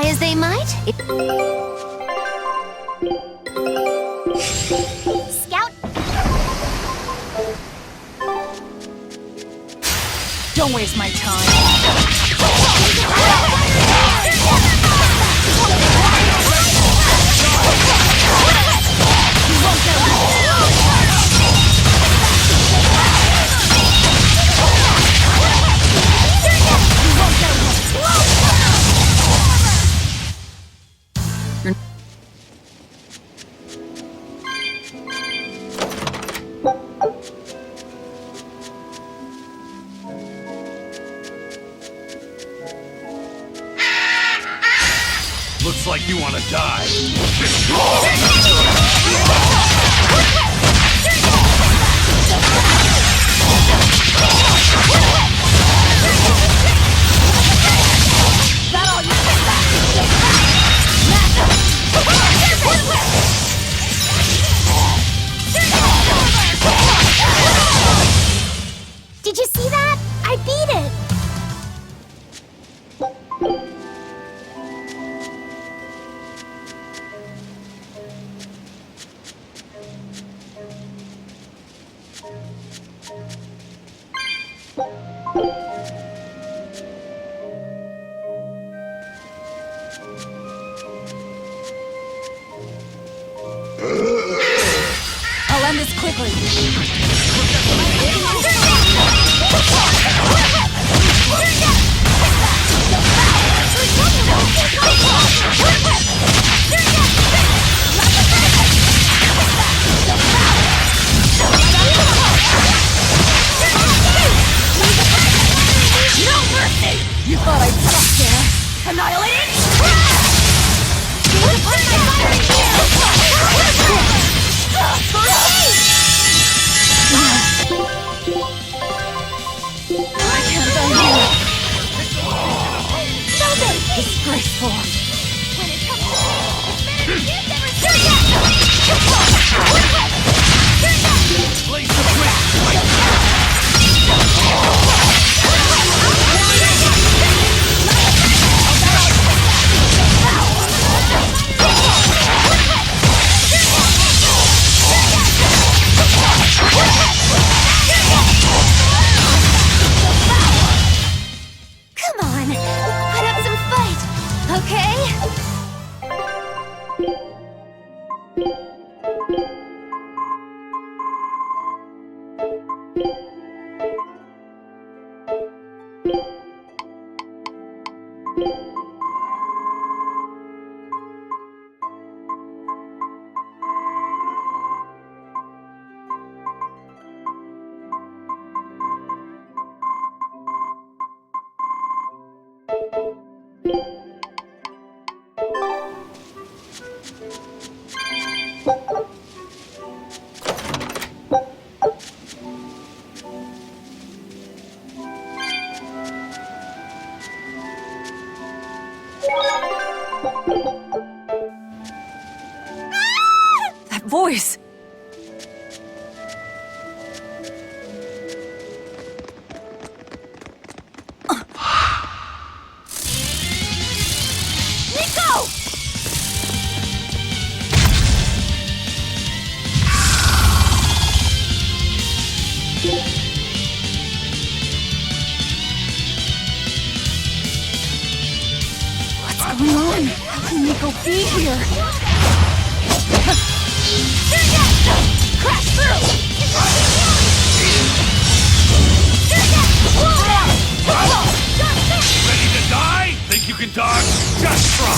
as they might. Scout! Don't waste my time. Looks like you want to die. Did you see that? I beat it! I'll end this quickly. You thought I'd stop there? Annihilated? I can't die here. Disgraceful. When it comes to this, it's better to Blaze the witch! Come on, put up some fight, okay? That voice! Nico! What's going on? How can Nico be here? Crash through! Ready to die? Think you can dodge? Just try!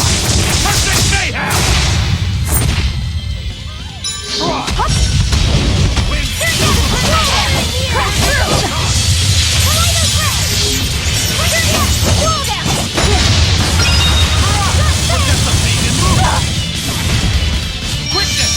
Perfect mayhem! Win! Crash through! Wall down! Participate in move! Quickness!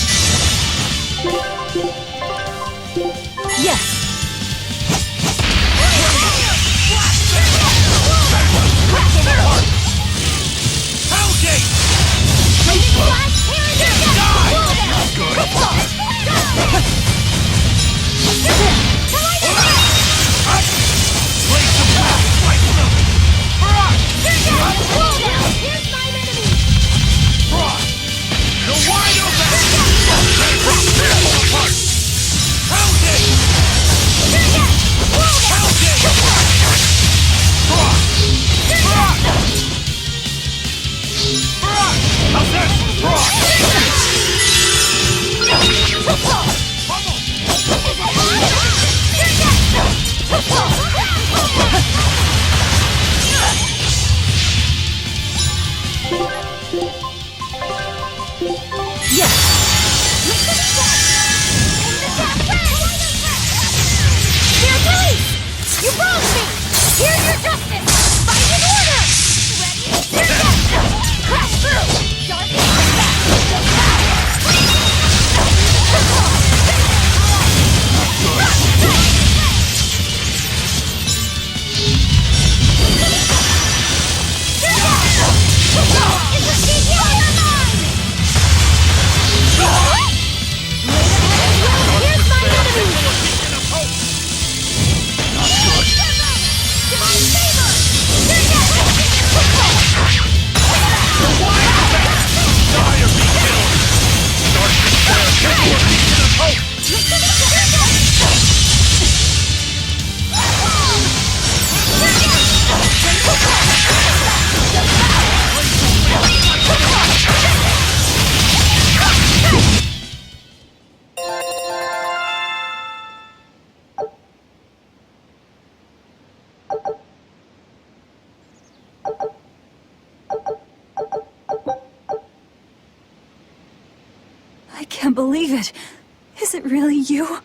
You wronged me! Here's your justice! Fight in order! Ready? Crash through! Dark is Here's my enemy! Divine favor! Dire be killed! Dark despair, get your beacon of hope! I can't believe it. Is it really you?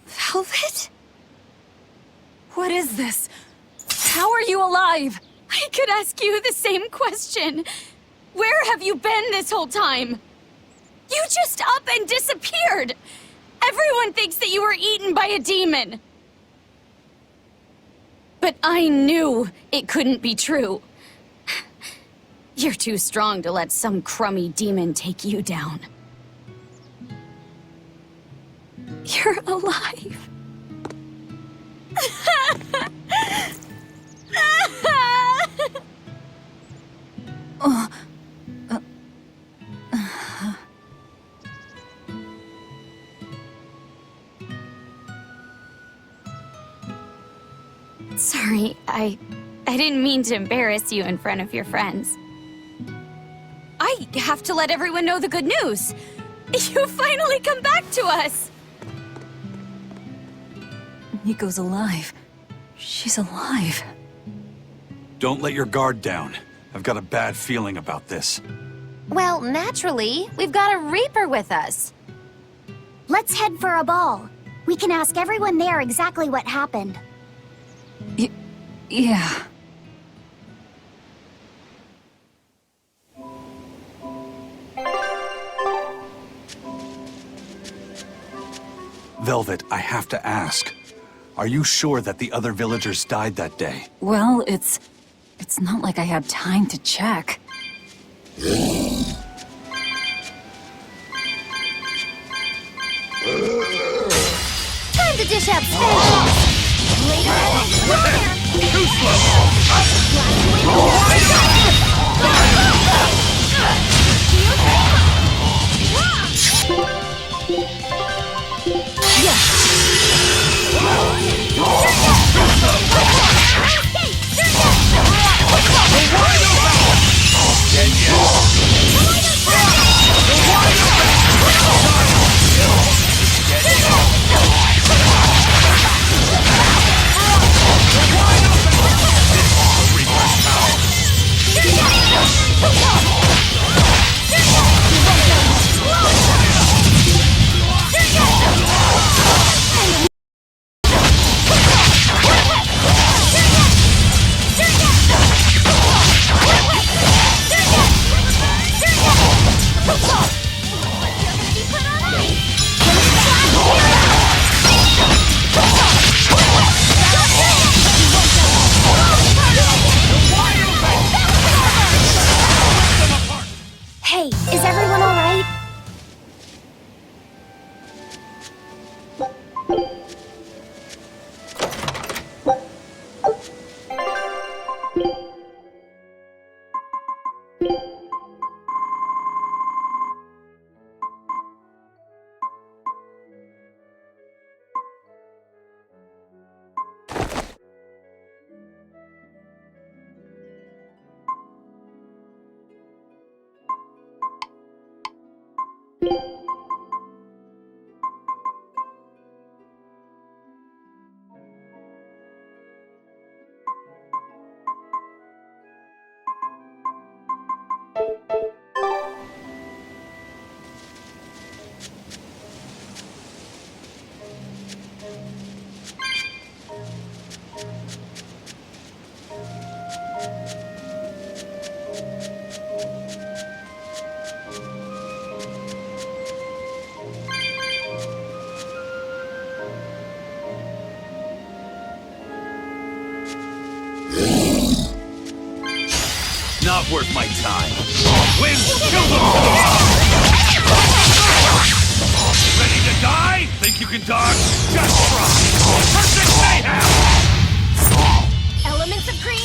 Velvet? What is this? How are you alive? I could ask you the same question. Where have you been this whole time? You just up and disappeared! Everyone thinks that you were eaten by a demon. But I knew it couldn't be true. You're too strong to let some crummy demon take you down. You're alive. Sorry, I didn't mean to embarrass you in front of your friends. I have to let everyone know the good news. You finally come back to us! Nico's alive. She's alive. Don't let your guard down. I've got a bad feeling about this. Well, naturally, we've got a Reaper with us. Let's head for a ball. We can ask everyone there exactly what happened. Yeah. Velvet, I have to ask. Are you sure that the other villagers died that day? Well, it's not like I had time to check. Time to dish out space! Too slow! Not worth my time. Win! Kill them to the wall! Ready to die? Think you can dodge? Just try! Perfect mayhem! Elements of green.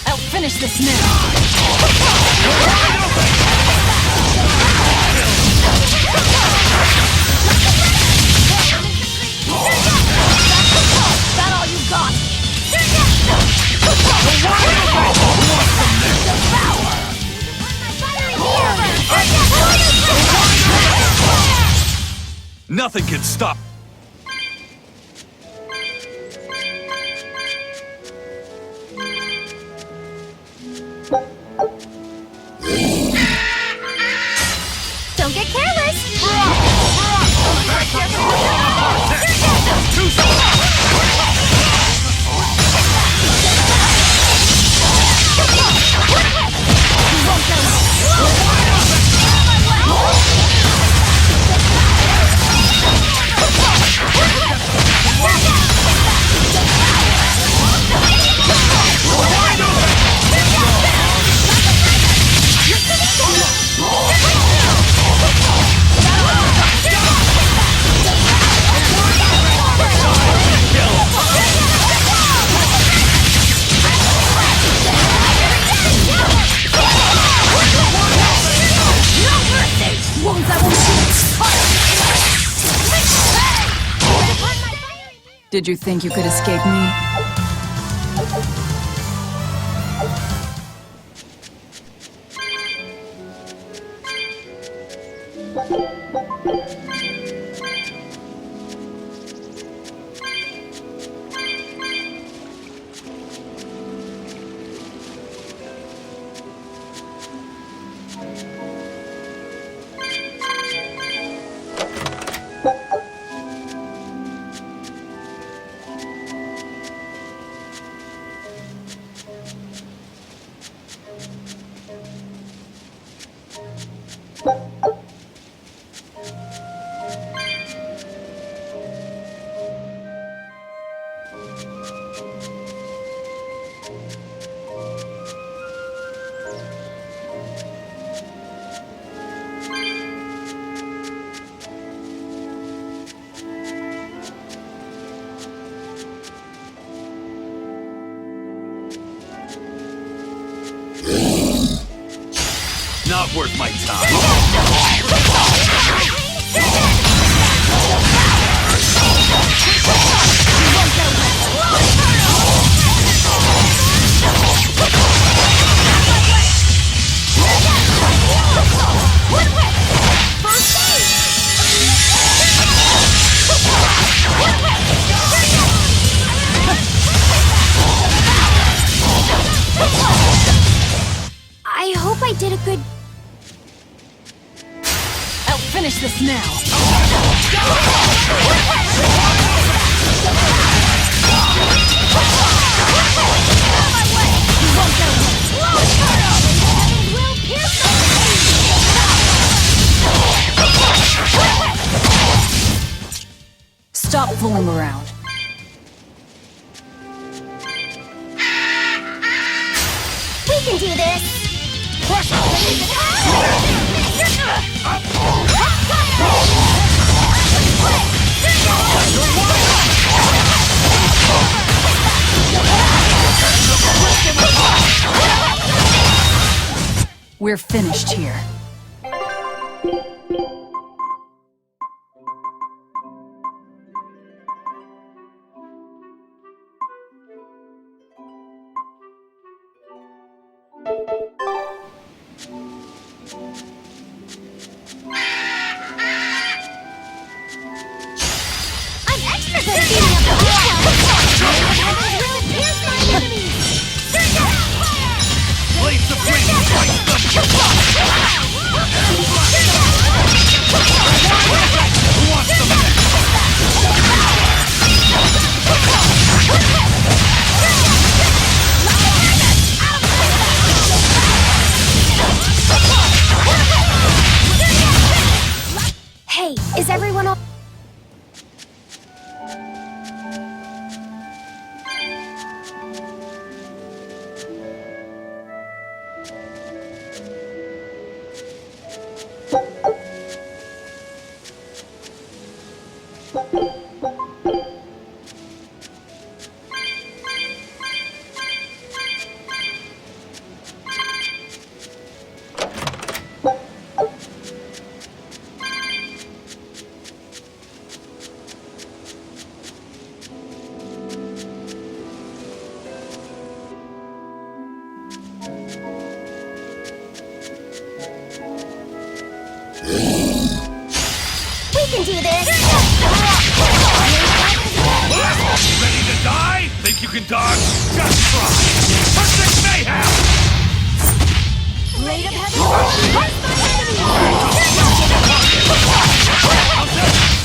I'll finish this now. That all you got? Nothing can stop. Don't get careless. Did you think you could escape me? Not worth my time. I hope I did a good. I'll finish this now. Stop fooling around. We can do this. We're finished here. I'm extra good at beating up the Here's my enemies! Blades of wind strike them! Who wants them next? Hey, is everyone all... We can do this! Ready to die? Think you can dodge? Just try! Perfect mayhem! Blade of heaven! Punch my enemies!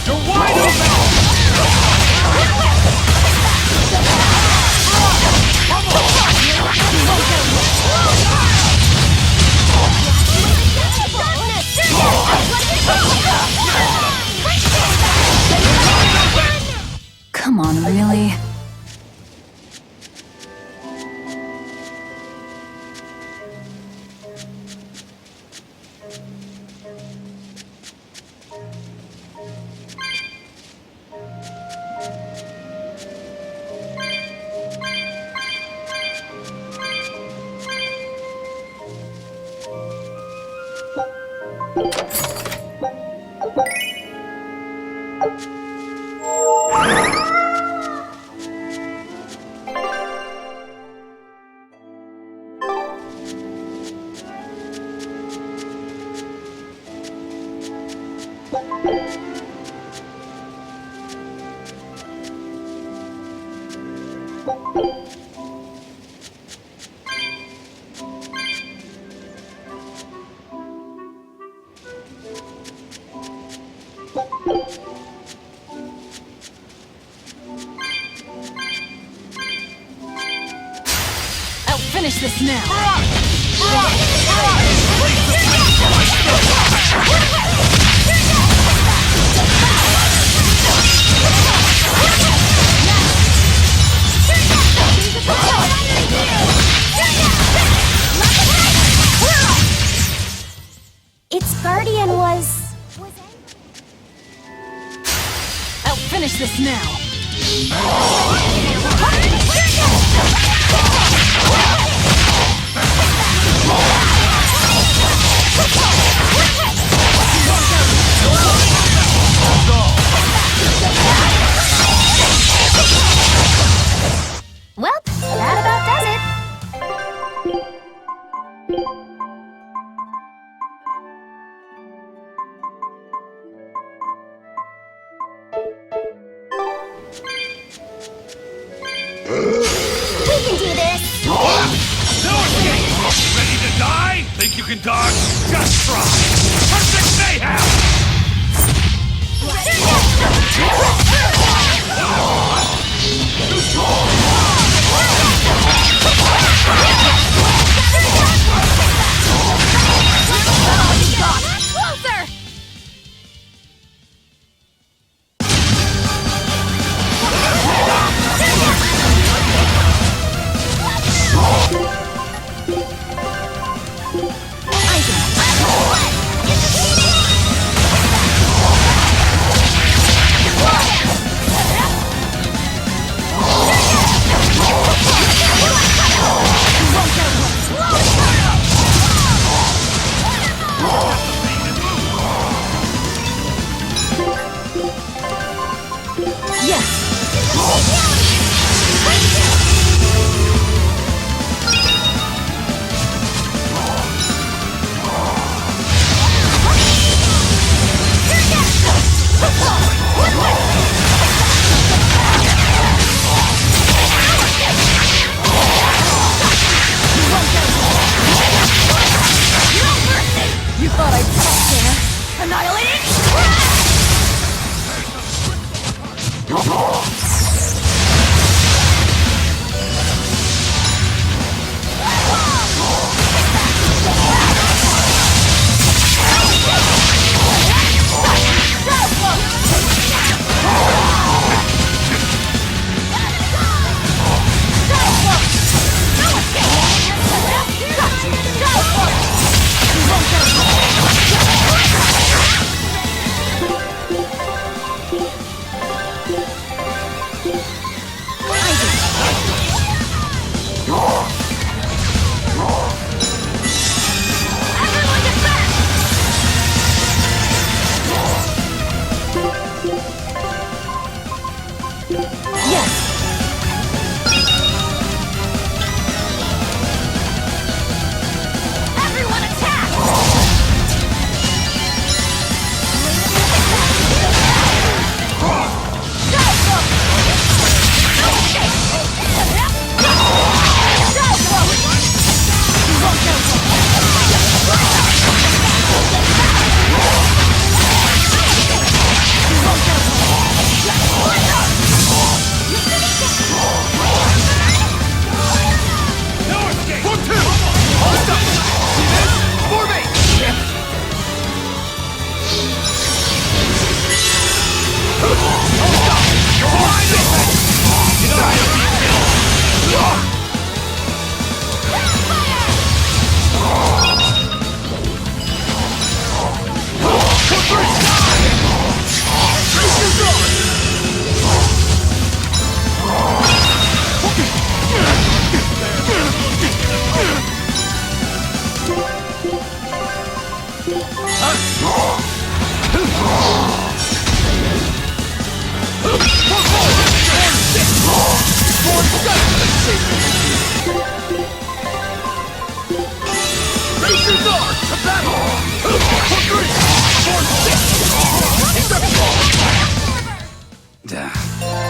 You're wide open! Come on, really? I'll finish this now. Its guardian was... I'll finish this now. Well, that about does it. We can do this! No escape! Ready to die? Think you can dodge? Just try! Perfect mayhem! Closer! You thought I'd stop there? Annihilating?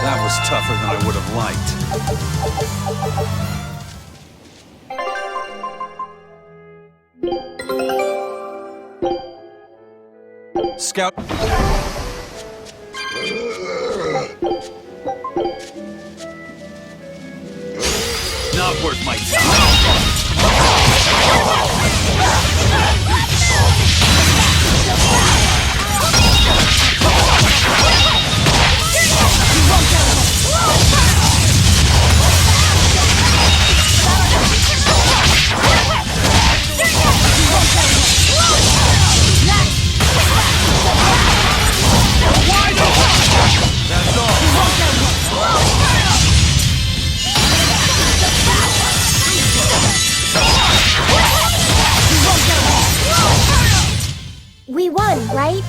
That was tougher than I would have liked. Scout. Not worth my time. We won, right?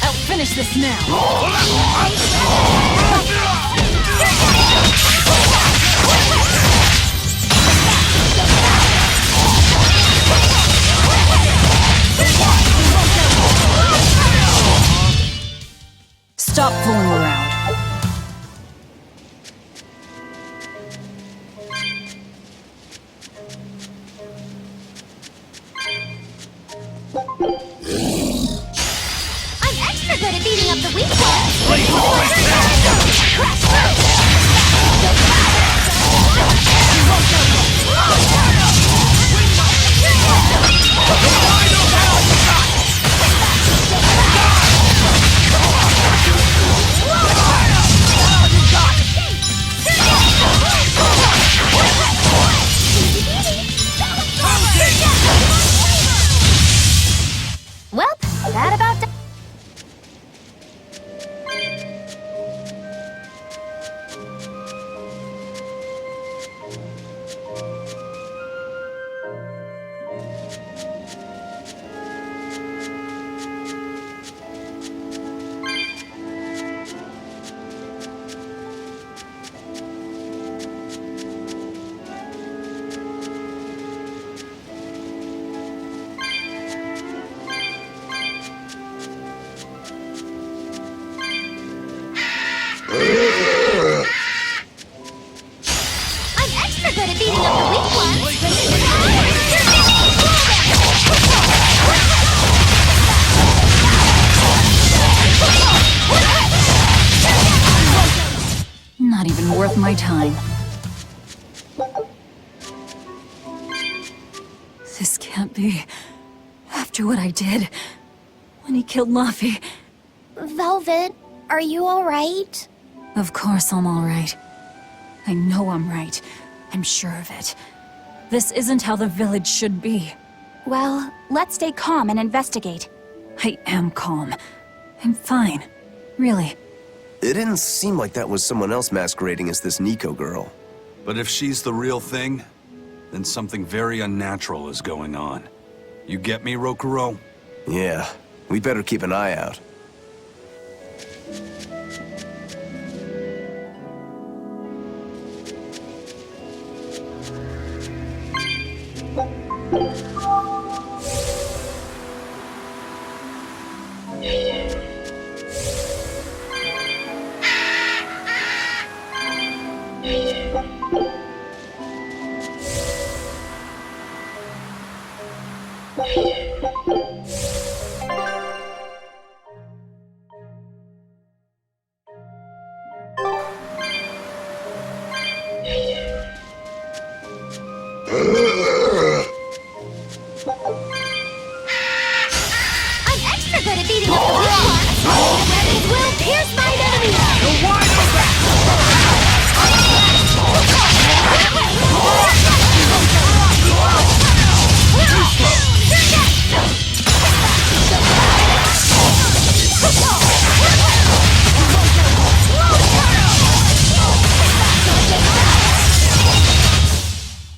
I'll finish this now. Stop fooling around. I'm extra good at beating up the weak ones! Well, that about worth my time. This can't be. After what I did, when he killed Luffy. Velvet, are you alright? Of course I'm alright. I know I'm right. I'm sure of it. This isn't how the village should be. Well, let's stay calm and investigate. I am calm. I'm fine. Really. It didn't seem like that was someone else masquerading as this Nico girl. But if she's the real thing, then something very unnatural is going on. You get me, Rokuro? Yeah, we better keep an eye out. I'm extra good at beating up the weak ones! Weapons will pierce my enemies! You're wide open!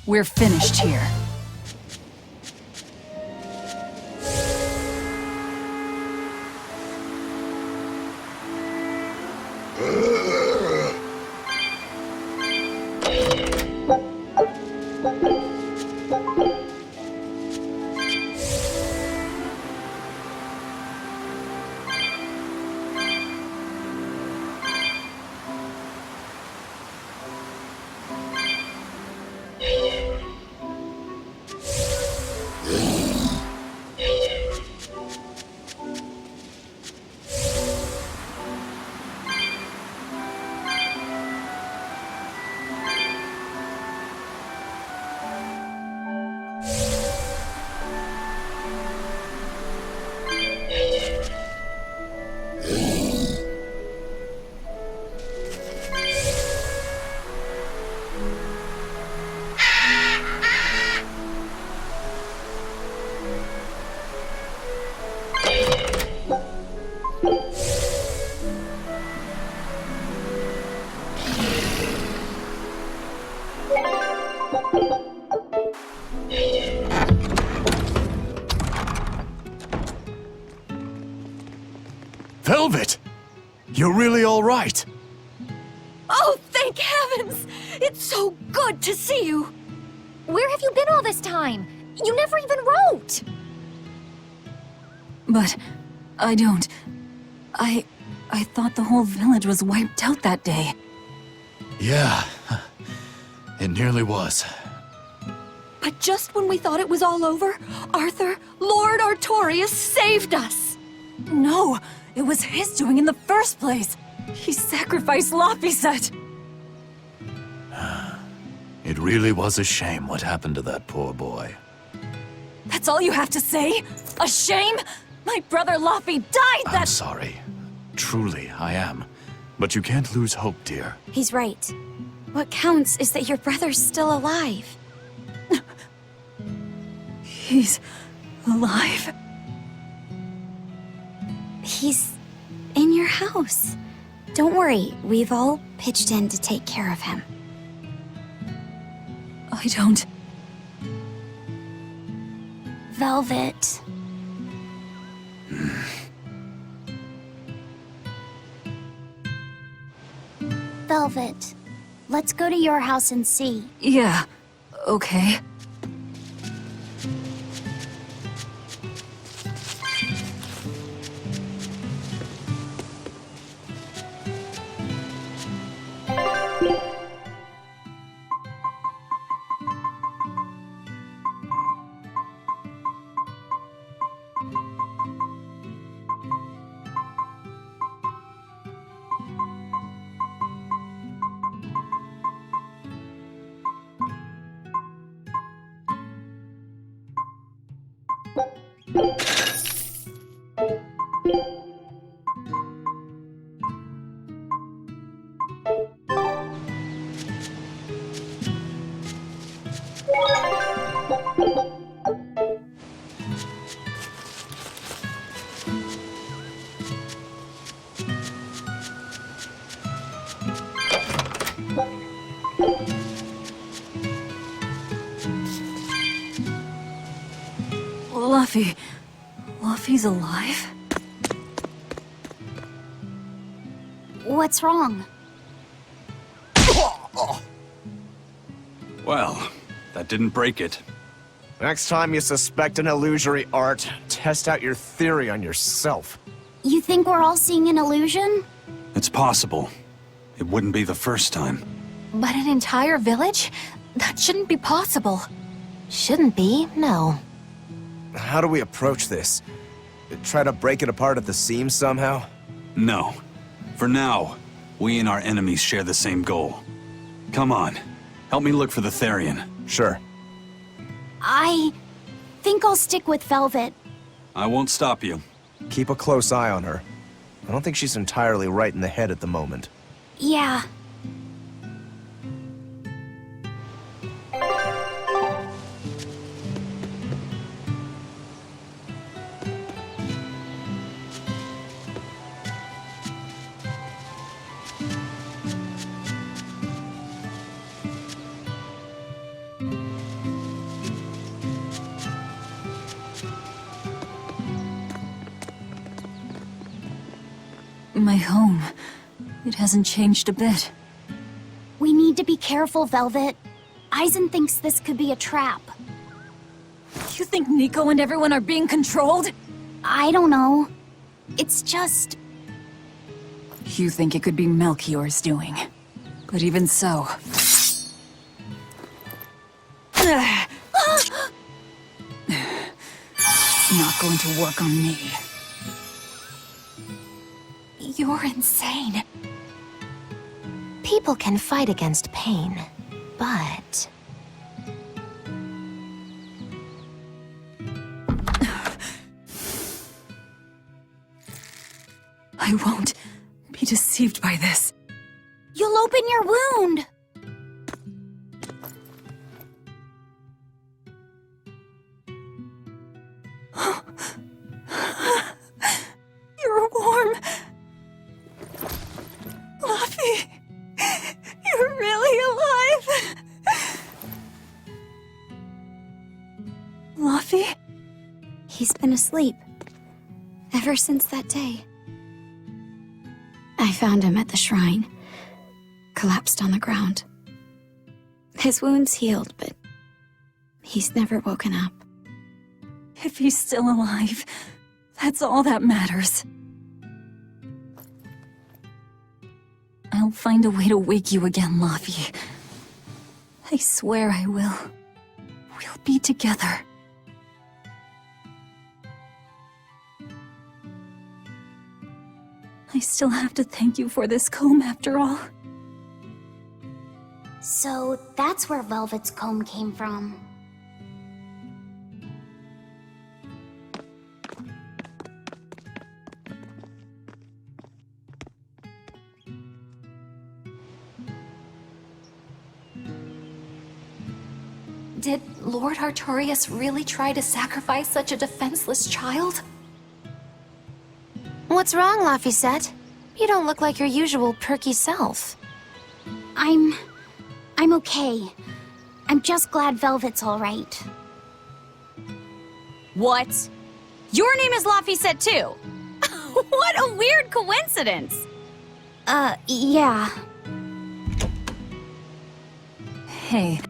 We're finished here. Velvet! You're really all right. Oh, thank heavens! It's so good to see you! Where have you been all this time? You never even wrote! But I don't. I thought the whole village was wiped out that day. Yeah, it nearly was. But just when we thought it was all over, Arthur, Lord Artorias saved us! No, it was his doing in the first place! He sacrificed Laphicet! It really was a shame what happened to that poor boy. That's all you have to say? A shame? My brother Laphie died I'm sorry. Truly, I am. But you can't lose hope, dear. He's right. What counts is that your brother's still alive. He's alive? He's in your house. Don't worry, we've all pitched in to take care of him. I don't... Velvet. Velvet, let's go to your house and see. Yeah, okay. Luffy. Luffy's alive? What's wrong? Well, that didn't break it. Next time you suspect an illusory art, test out your theory on yourself. You think we're all seeing an illusion? It's possible. It wouldn't be the first time. But an entire village? That shouldn't be possible. Shouldn't be, no. How do we approach this? Try to break it apart at the seams somehow? No. For now, we and our enemies share the same goal. Come on. Help me look for the Therian. Sure. I think I'll stick with Velvet. I won't stop you. Keep a close eye on her. I don't think she's entirely right in the head at the moment. Yeah. My home. It hasn't changed a bit. We need to be careful, Velvet. Aizen thinks this could be a trap. You think Nico and everyone are being controlled? I don't know. It's just... You think it could be Melchior's doing. But even so... It's not going to work on me. You're insane. People can fight against pain, but... I won't be deceived by this. You'll open your wound! You're warm. Luffy, you're really alive. Luffy? He's been asleep. Ever since that day. I found him at the shrine. Collapsed on the ground. His wounds healed, but he's never woken up. If he's still alive, that's all that matters. I'll find a way to wake you again, Luffy. I swear I will. We'll be together. I still have to thank you for this comb after all. So that's where Velvet's comb came from. Did Lord Artorias really try to sacrifice such a defenseless child? What's wrong, Laphicet? You don't look like your usual perky self. I'm okay. I'm just glad Velvet's all right. What? Your name is Laphicet too? What a weird coincidence! Yeah. Hey.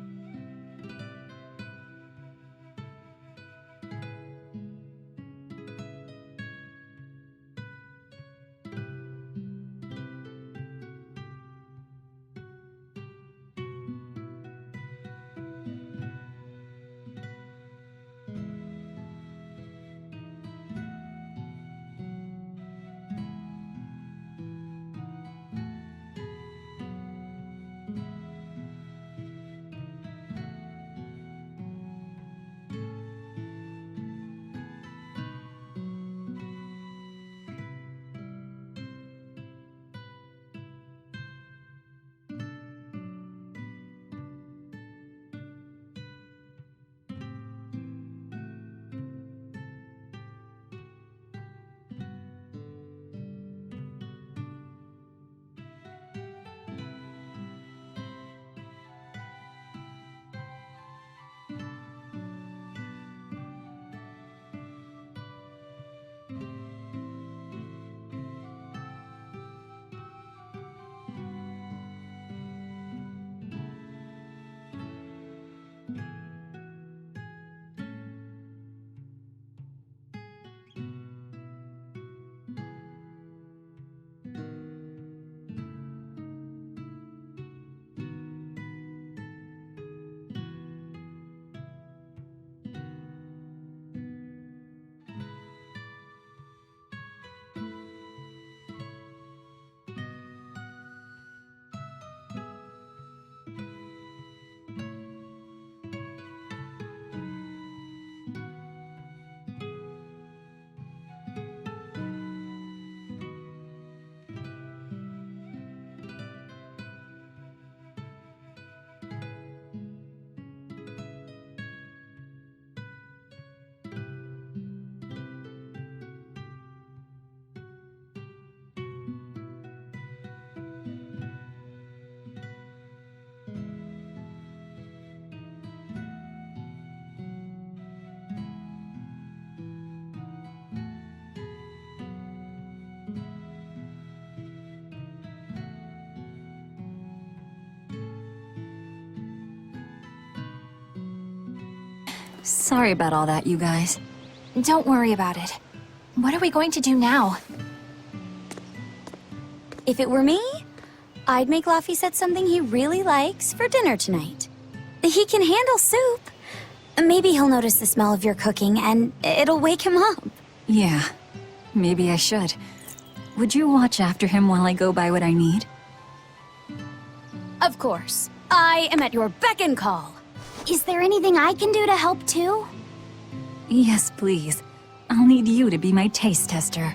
Sorry about all that, you guys. Don't worry about it. What are we going to do now? If it were me, I'd make Laphicet something he really likes for dinner tonight. He can handle soup. Maybe he'll notice the smell of your cooking and it'll wake him up. Yeah, maybe I should. Would you watch after him while I go buy what I need? Of course. I am at your beck and call. Is there anything I can do to help too? Yes, please. I'll need you to be my taste tester.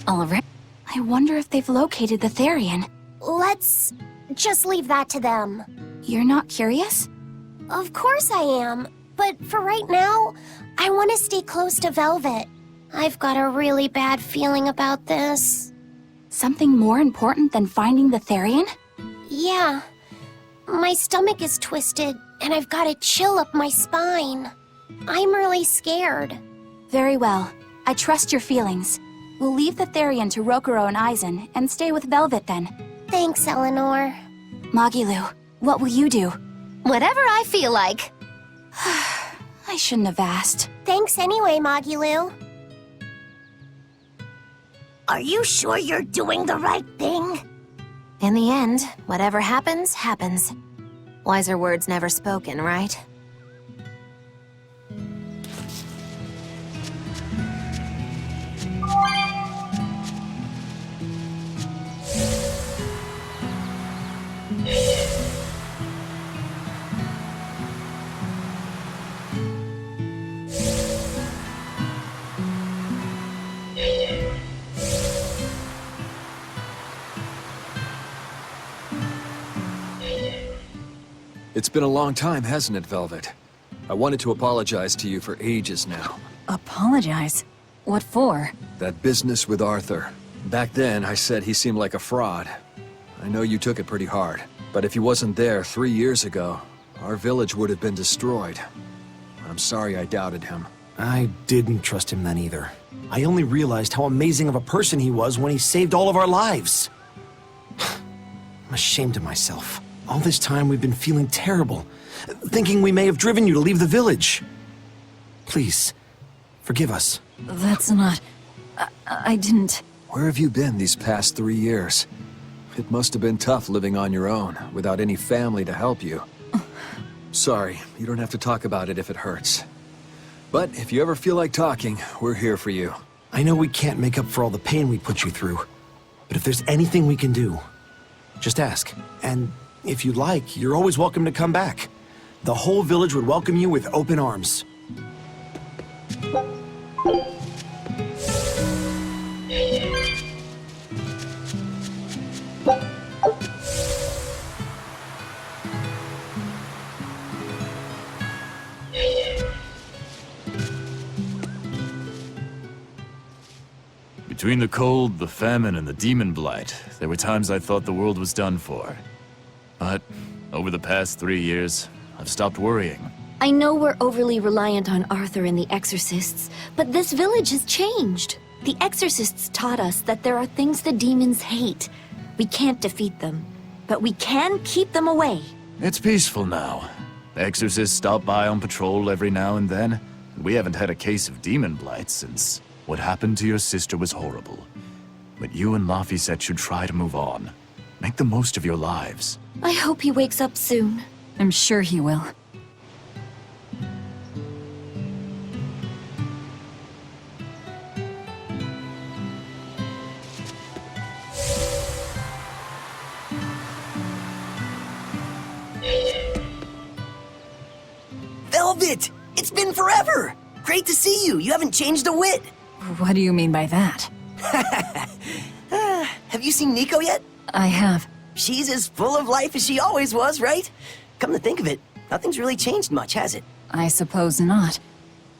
All right. I wonder if they've located the Therian. Let's just leave that to them. You're not curious? Of course I am. But for right now, I want to stay close to Velvet. I've got a really bad feeling about this. Something more important than finding the Therian? Yeah. My stomach is twisted, and I've got a chill up my spine. I'm really scared. Very well. I trust your feelings. We'll leave the Therian to Rokuro and Aizen, and stay with Velvet then. Thanks, Eleanor. Magilu, what will you do? Whatever I feel like. I shouldn't have asked. Thanks anyway, Magilu. Are you sure you're doing the right thing? In the end, whatever happens, happens. Wiser words never spoken, right? It's been a long time, hasn't it, Velvet? I wanted to apologize to you for ages now. Apologize? What for? That business with Arthur. Back then, I said he seemed like a fraud. I know you took it pretty hard, but if he wasn't there 3 years ago, our village would have been destroyed. I'm sorry I doubted him. I didn't trust him then either. I only realized how amazing of a person he was when he saved all of our lives. I'm ashamed of myself. All this time we've been feeling terrible, thinking we may have driven you to leave the village. Please, forgive us. That's not... I didn't... Where have you been these past 3 years? It must have been tough living on your own, without any family to help you. Sorry, you don't have to talk about it if it hurts. But if you ever feel like talking, we're here for you. I know we can't make up for all the pain we put you through, but if there's anything we can do, just ask. And if you'd like, you're always welcome to come back. The whole village would welcome you with open arms. Between the cold, the famine, and the demon blight, there were times I thought the world was done for. But over the past 3 years, I've stopped worrying. I know we're overly reliant on Arthur and the Exorcists, but this village has changed. The Exorcists taught us that there are things the demons hate. We can't defeat them, but we can keep them away. It's peaceful now. The Exorcists stop by on patrol every now and then, and we haven't had a case of demon blight since what happened to your sister was horrible. But you and Laphicet should try to move on. Make the most of your lives. I hope he wakes up soon. I'm sure he will. Velvet! It's been forever! Great to see you. You haven't changed a whit. What do you mean by that? Have you seen Nico yet? I have. She's as full of life as she always was, right? Come to think of it, nothing's really changed much, has it? I suppose not.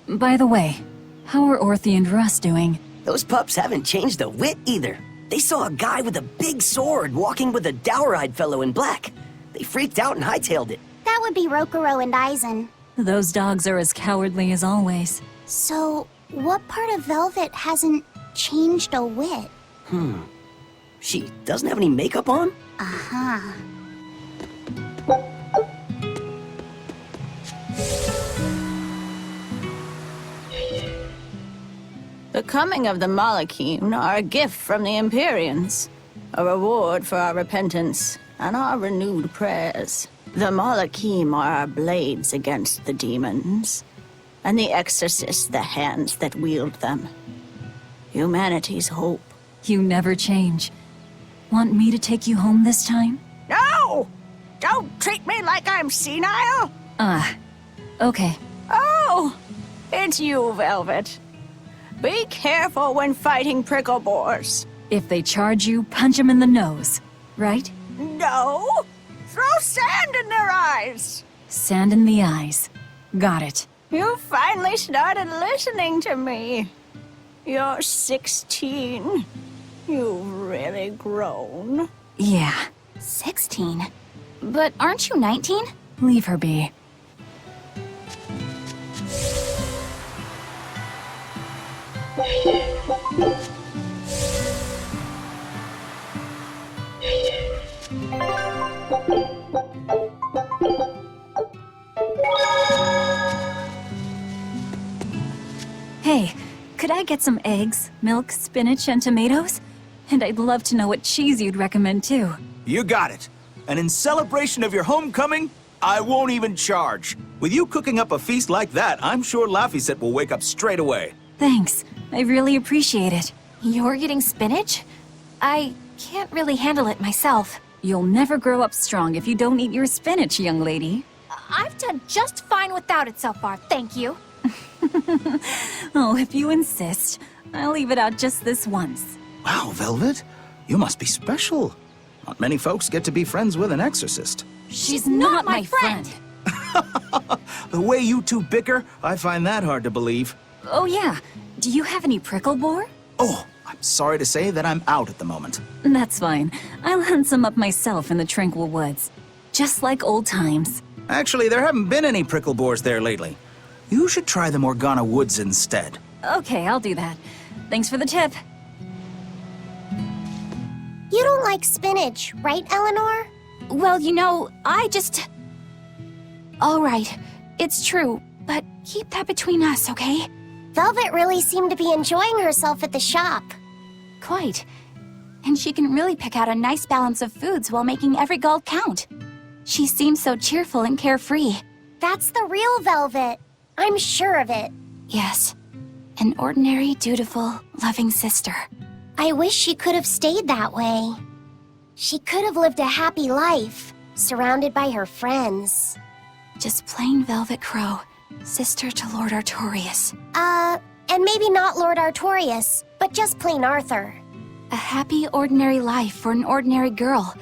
By the way, how are Orthy and Russ doing? Those pups haven't changed a whit either. They saw a guy with a big sword walking with a dour-eyed fellow in black. They freaked out and hightailed it. That would be Rokuro and Aizen. Those dogs are as cowardly as always. So, what part of Velvet hasn't changed a whit? She doesn't have any makeup on? Uh-huh. The coming of the Malachim are a gift from the Empyreans, a reward for our repentance and our renewed prayers. The Malachim are our blades against the demons, and the exorcists the hands that wield them. Humanity's hope. You never change. Want me to take you home this time? No! Don't treat me like I'm senile! Okay. Oh! It's you, Velvet. Be careful when fighting prickle boars. If they charge you, punch them in the nose, right? No! Throw sand in their eyes! Sand in the eyes. Got it. You finally started listening to me. You're 16. You've really grown. Yeah. 16? But aren't you 19? Leave her be. Hey, could I get some eggs, milk, spinach, and tomatoes? And I'd love to know what cheese you'd recommend too. You got it. And in celebration of your homecoming, I won't even charge. With you cooking up a feast like that, I'm sure Laphicet will wake up straight away. Thanks. I really appreciate it. You're getting spinach? I can't really handle it myself. You'll never grow up strong if you don't eat your spinach, young lady. I've done just fine without it so far, thank you. Oh, if you insist. I'll leave it out just this once. Wow, Velvet. You must be special. Not many folks get to be friends with an exorcist. She's not my friend. The way you two bicker, I find that hard to believe. Oh yeah. Do you have any prickle boar? Oh, I'm sorry to say that I'm out at the moment. That's fine. I'll hunt some up myself in the tranquil woods. Just like old times. Actually, there haven't been any prickle boars there lately. You should try the Morgana Woods instead. Okay, I'll do that. Thanks for the tip. You don't like spinach, right, Eleanor? Well, you know, I just... All right, it's true, but keep that between us, okay? Velvet really seemed to be enjoying herself at the shop. Quite. And she can really pick out a nice balance of foods while making every gulp count. She seems so cheerful and carefree. That's the real Velvet. I'm sure of it. Yes. An ordinary, dutiful, loving sister. I wish she could have stayed that way. She could have lived a happy life, surrounded by her friends. Just plain Velvet Crow, sister to Lord Artorias. And maybe not Lord Artorias, but just plain Arthur. A happy, ordinary life for an ordinary girl,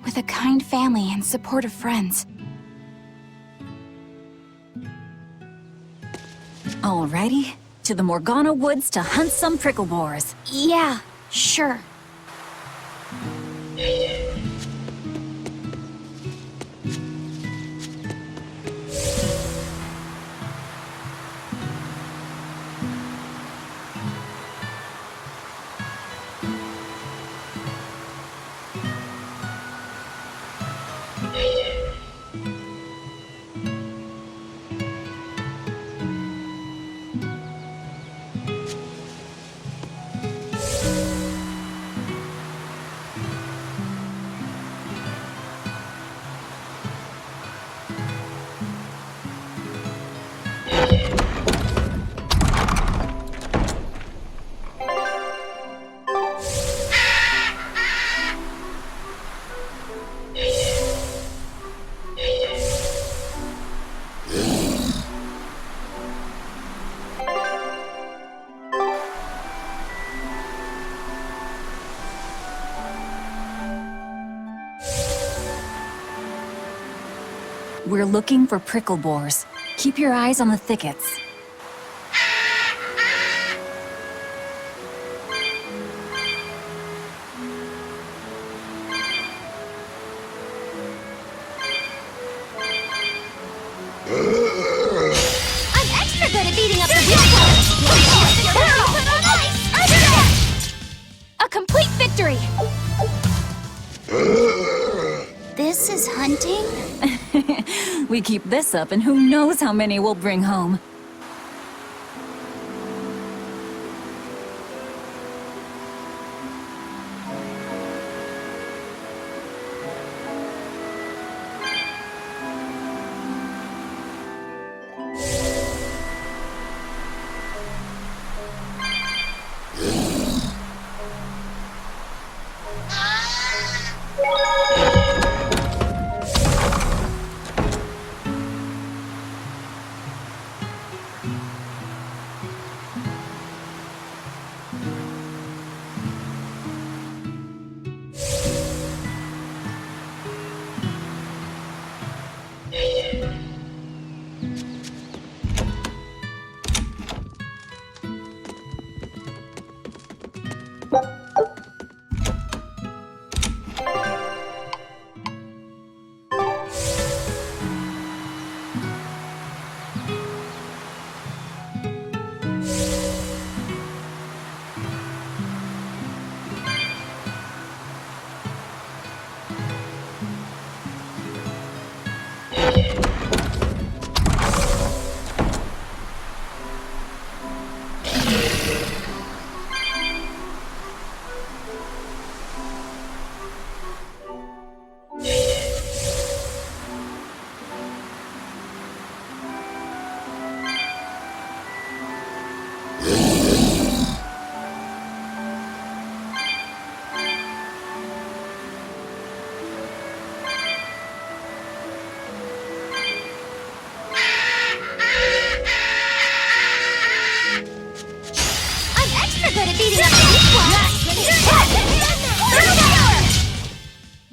with a kind family and supportive friends. Alrighty, to the Morgana Woods to hunt some prickle boars. Yeah, sure. We're looking for prickle boars. Keep your eyes on the thickets. I'm extra good at beating up the real colors. A complete victory! hunting? We keep this up, and who knows how many we'll bring home.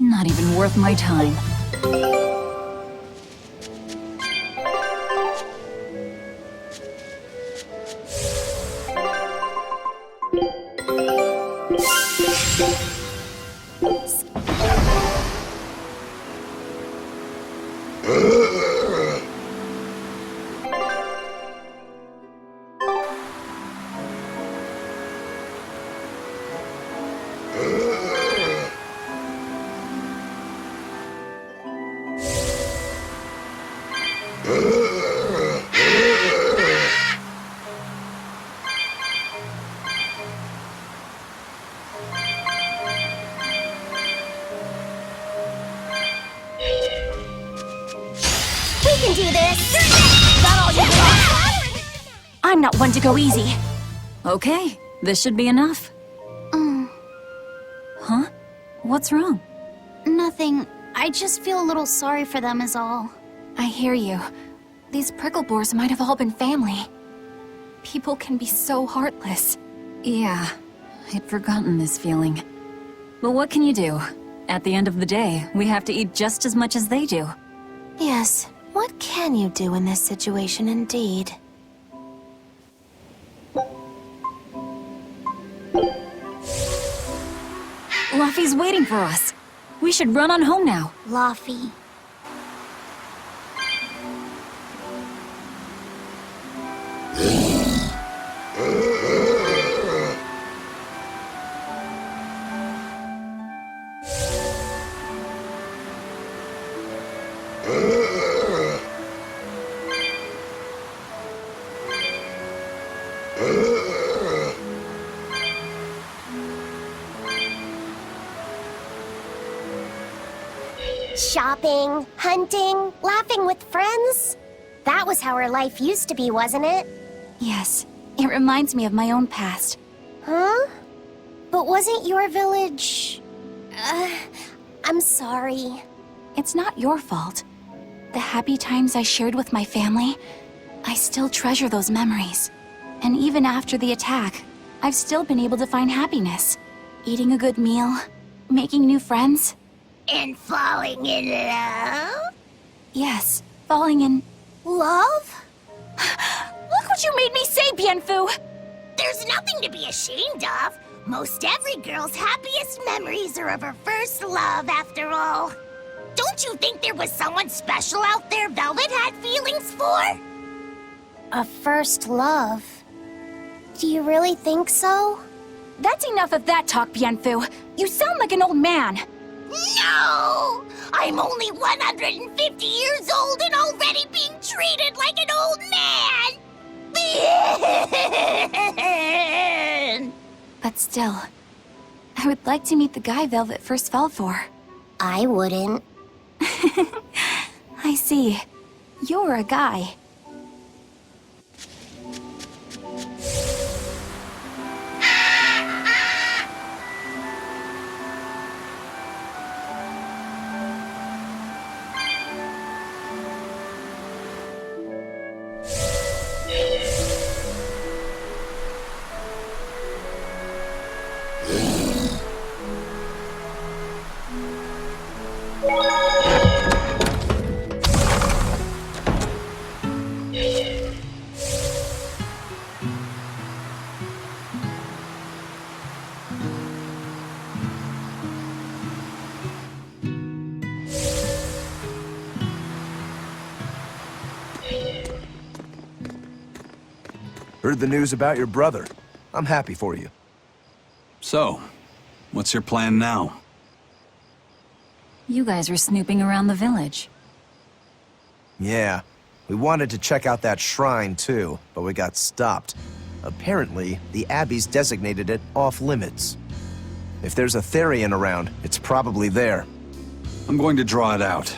Not even worth my time. can do this! That all you want? I'm not one to go easy. Okay, this should be enough. Huh? What's wrong? Nothing. I just feel a little sorry for them is all. I hear you. These prickle boars might have all been family. People can be so heartless. Yeah, I'd forgotten this feeling. But what can you do? At the end of the day, we have to eat just as much as they do. Yes, what can you do in this situation indeed? Luffy's waiting for us. We should run on home now. Luffy. Shopping, hunting, laughing with friends. That was how our life used to be, wasn't it? Yes, it reminds me of my own past. Huh? But wasn't your village... I'm sorry. It's not your fault. The happy times I shared with my family, I still treasure those memories. And even after the attack, I've still been able to find happiness. Eating a good meal, making new friends. And falling in love? Yes, falling in... Love? Look what you made me say, Bienfu! There's nothing to be ashamed of. Most every girl's happiest memories are of her first love, after all. Don't you think there was someone special out there Velvet had feelings for? A first love? Do you really think so? That's enough of that talk, Bienfu. You sound like an old man. No! I'm only 150 years old and already being treated like an old man! But still, I would like to meet the guy Velvet first fell for. I wouldn't. I see. You're a guy. Heard the news about your brother. I'm happy for you. So, what's your plan now? You guys were snooping around the village. Yeah, we wanted to check out that shrine too, but we got stopped. Apparently, the Abbey's designated it off-limits. If there's a Therian around, it's probably there. I'm going to draw it out.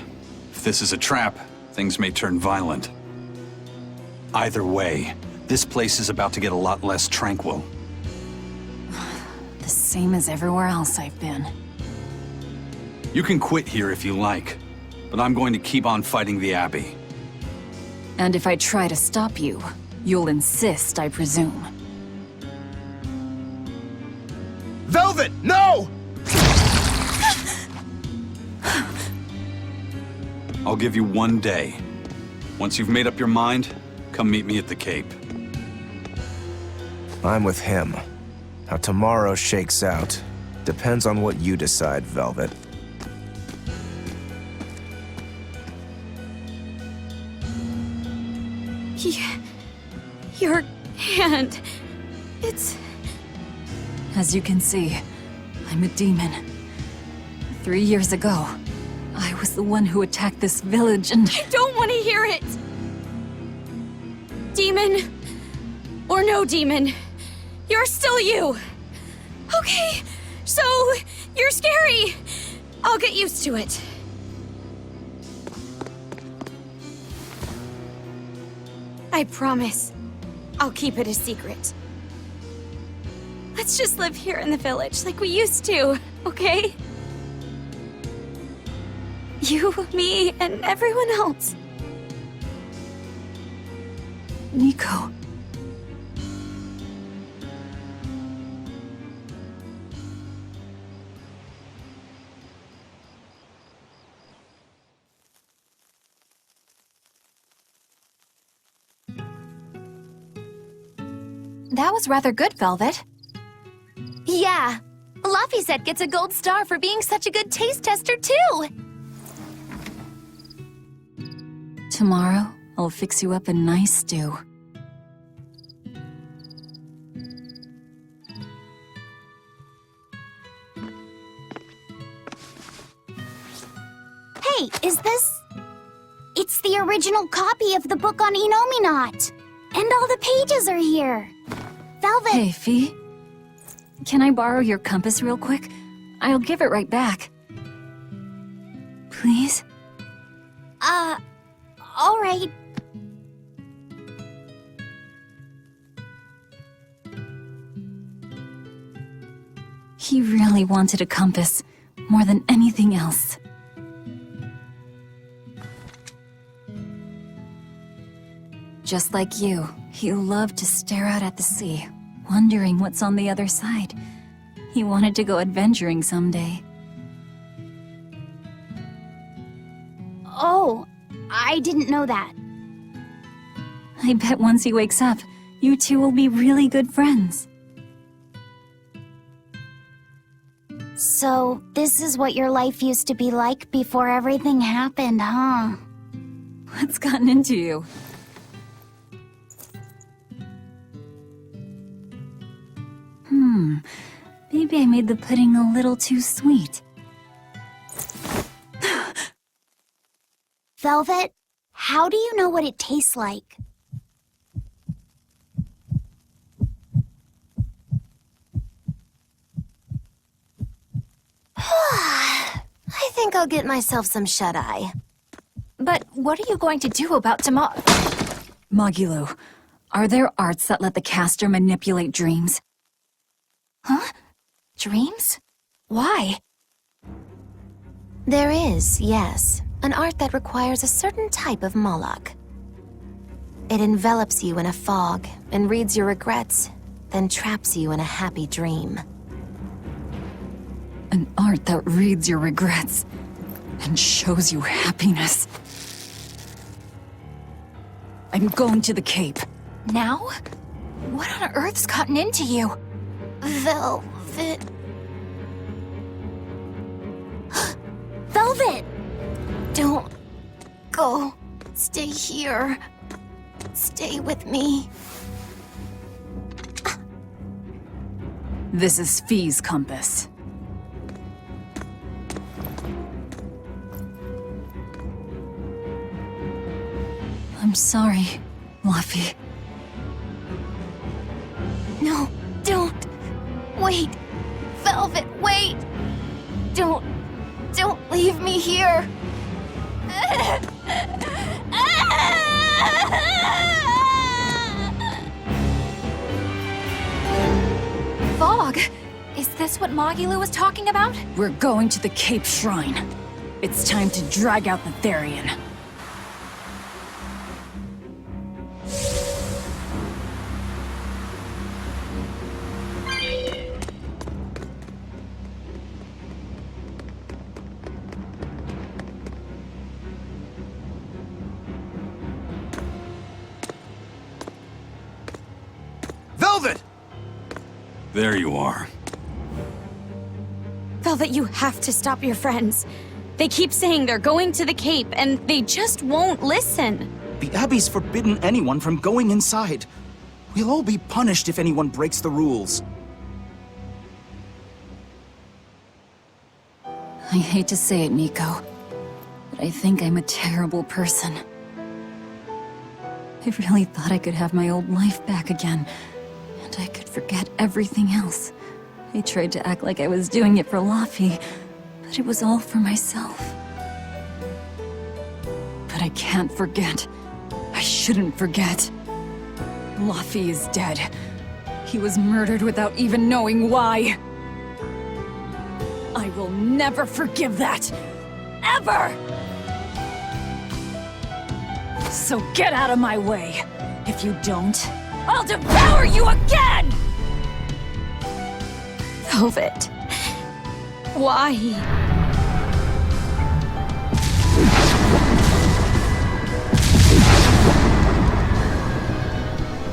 If this is a trap, things may turn violent. Either way, this place is about to get a lot less tranquil. The same as everywhere else I've been. You can quit here if you like, but I'm going to keep on fighting the Abbey. And if I try to stop you, you'll insist, I presume. Velvet, no! I'll give you 1 day. Once you've made up your mind, come meet me at the Cape. I'm with him. How tomorrow shakes out depends on what you decide, Velvet. Your hand... It's... As you can see, I'm a demon. 3 years ago, I was the one who attacked this village and... I don't want to hear it! Demon, or no demon, you're still you! Okay, so you're scary! I'll get used to it. I promise, I'll keep it a secret. Let's just live here in the village like we used to, okay? You, me, and everyone else. Nico. That was rather good, Velvet. Yeah. Laphicet gets a gold star for being such a good taste tester, too! Tomorrow, I'll fix you up a nice stew. Hey, is this... It's the original copy of the book on Enominat. And all the pages are here. Velvet... Hey, Fee. Can I borrow your compass real quick? I'll give it right back. Please? All right. He really wanted a compass, more than anything else. Just like you, he loved to stare out at the sea, wondering what's on the other side. He wanted to go adventuring someday. Oh, I didn't know that. I bet once he wakes up, you two will be really good friends. So, this is what your life used to be like before everything happened, huh? What's gotten into you? Maybe I made the pudding a little too sweet. Velvet, how do you know what it tastes like? I think I'll get myself some shut-eye. But what are you going to do about Magilou, are there arts that let the caster manipulate dreams? Huh? Dreams? Why? There is, yes, an art that requires a certain type of Moloch. It envelops you in a fog and reads your regrets, then traps you in a happy dream. An art that reads your regrets and shows you happiness. I'm going to the Cape. Now? What on earth's gotten into you? Velvet. Velvet! Don't go. Stay here. Stay with me. This is Fee's compass. I'm sorry, Laffy. No, don't. Wait. Velvet, wait. Don't leave me here. Fog? Is this what Magilou was talking about? We're going to the Cape Shrine. It's time to drag out the Therian. Velvet! There you are. Velvet, you have to stop your friends. They keep saying they're going to the Cape, and they just won't listen. The Abbey's forbidden anyone from going inside. We'll all be punished if anyone breaks the rules. I hate to say it, Nico, but I think I'm a terrible person. I really thought I could have my old life back again, and I could forget everything else. I tried to act like I was doing it for Laffy, but it was all for myself. But I can't forget. I shouldn't forget. Laffy is dead. He was murdered without even knowing why. I will never forgive that. Ever! So get out of my way. If you don't, I'll devour you again! Velvet. Why?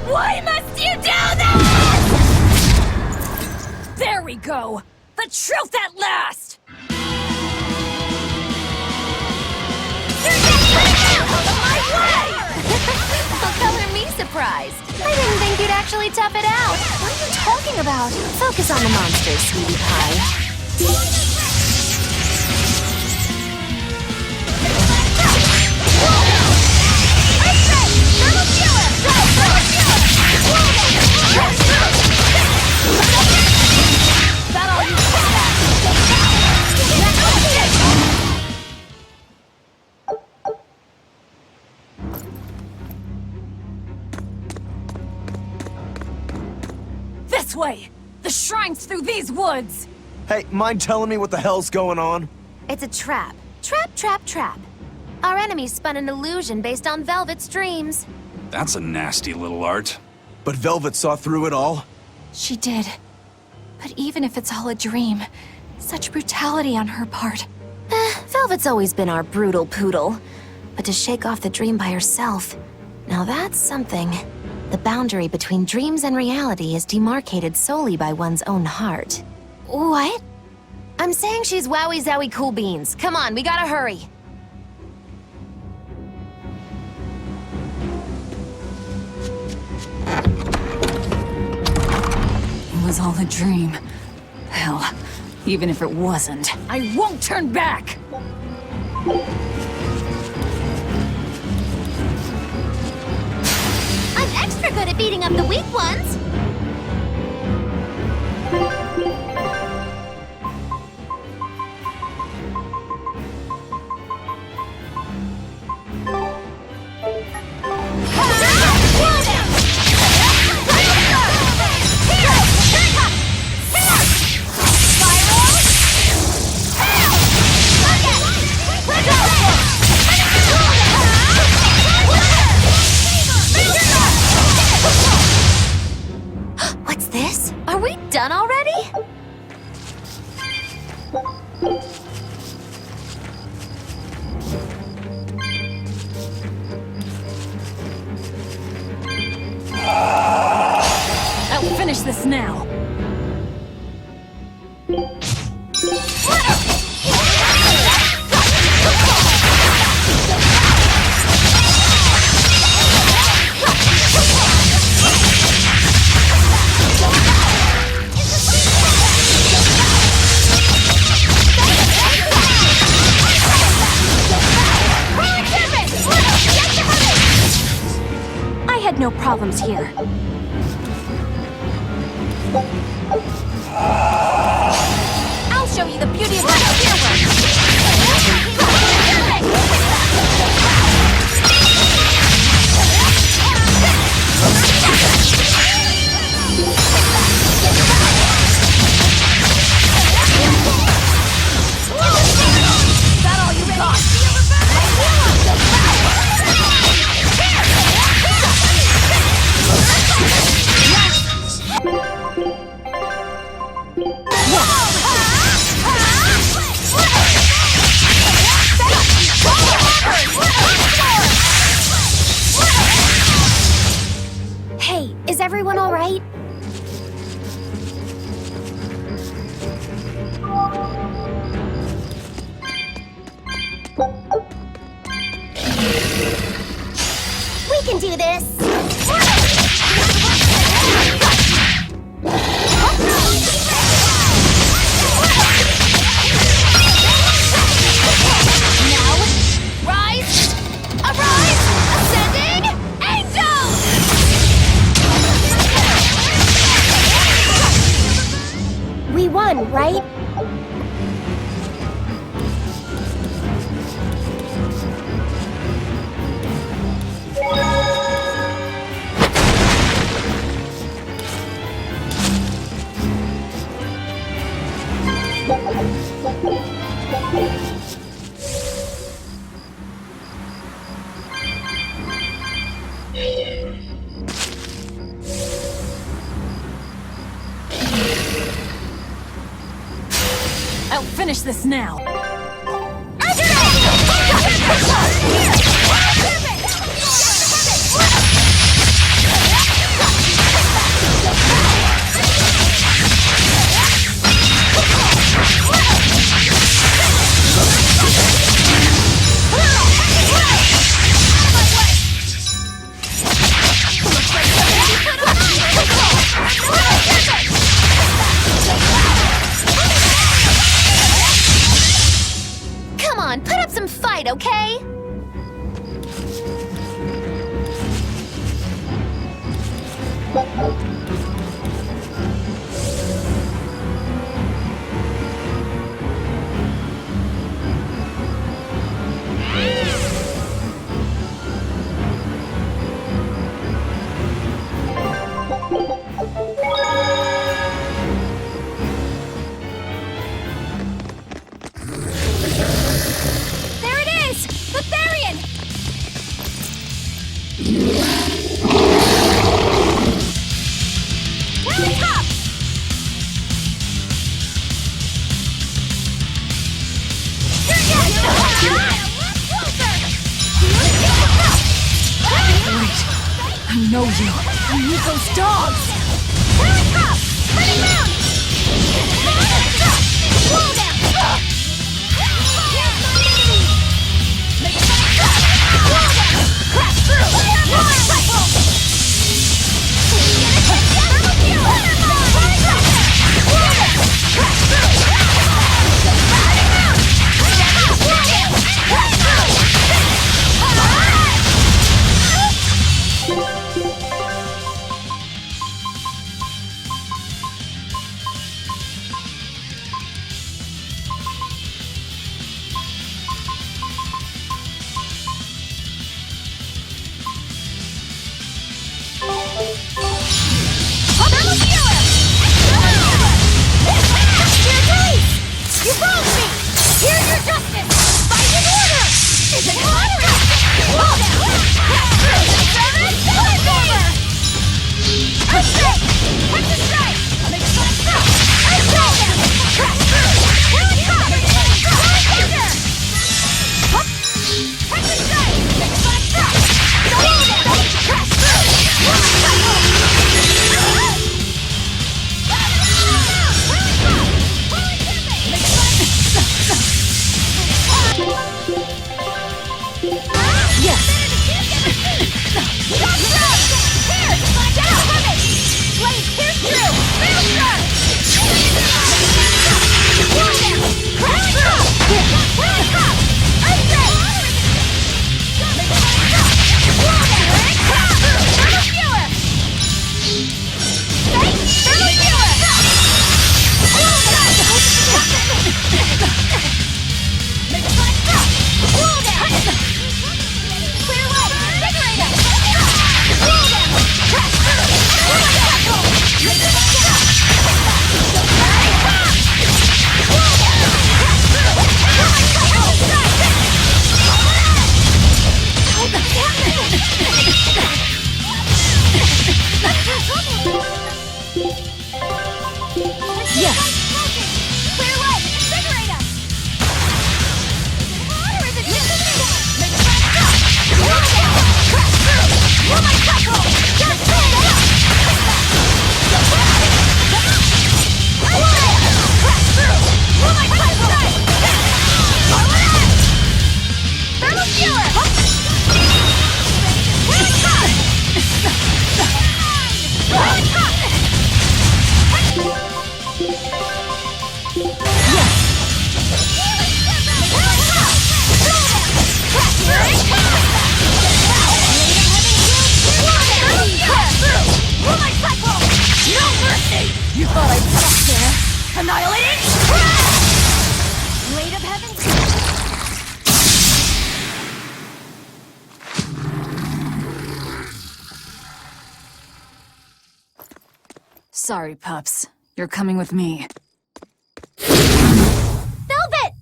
Why must you do this? There we go. The truth at last! Don't color me surprised. I didn't think you'd actually tough it out. What are you talking about? Focus on the monsters, sweetie pie. This way! The shrine's through these woods! Hey, mind telling me what the hell's going on? It's a trap. Trap, trap, trap. Our enemy spun an illusion based on Velvet's dreams. That's a nasty little art. But Velvet saw through it all? She did. But even if it's all a dream, such brutality on her part. Velvet's always been our brutal poodle. But to shake off the dream by herself, now that's something. The boundary between dreams and reality is demarcated solely by one's own heart. What? I'm saying she's wowie zowie cool beans. Come on, we gotta hurry. It was all a dream. Hell, even if it wasn't, I won't turn back! beating up the weak ones. What's this? Are we done already? I'll finish this now. I had no problems here. I'll show you the beauty of my Is that all you got? Hey, is everyone all right? We can do this. Now, rise, arise, ascending, angel! We won, right? I'll finish this now. Come on, put up some fight, okay? There it is! The Therian! To the top! I know you. I need those dogs. Yes! Clear light! Invigorate us! Water is a Make it fast up! Crash through! You're my cycle! Just stand up! Crash through! You're my cycle! Thermal skewer! Here it comes! You thought I'd stop there? Annihilating! Blade of Heaven! Sorry, pups. You're coming with me. Velvet!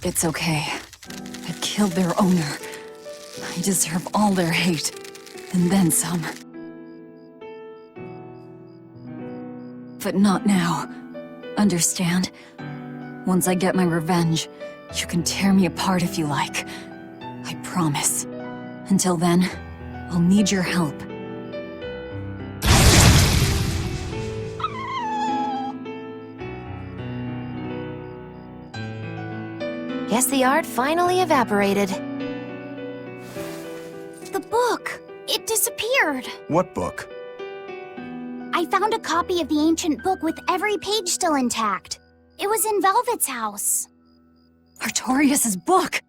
It's okay. I killed their owner. I deserve all their hate. And then some. But not now. Understand? Once I get my revenge, you can tear me apart if you like. I promise. Until then, I'll need your help. Guess the art finally evaporated. The book! It disappeared! What book? I found a copy of the ancient book with every page still intact. It was in Velvet's house. Artorias' book!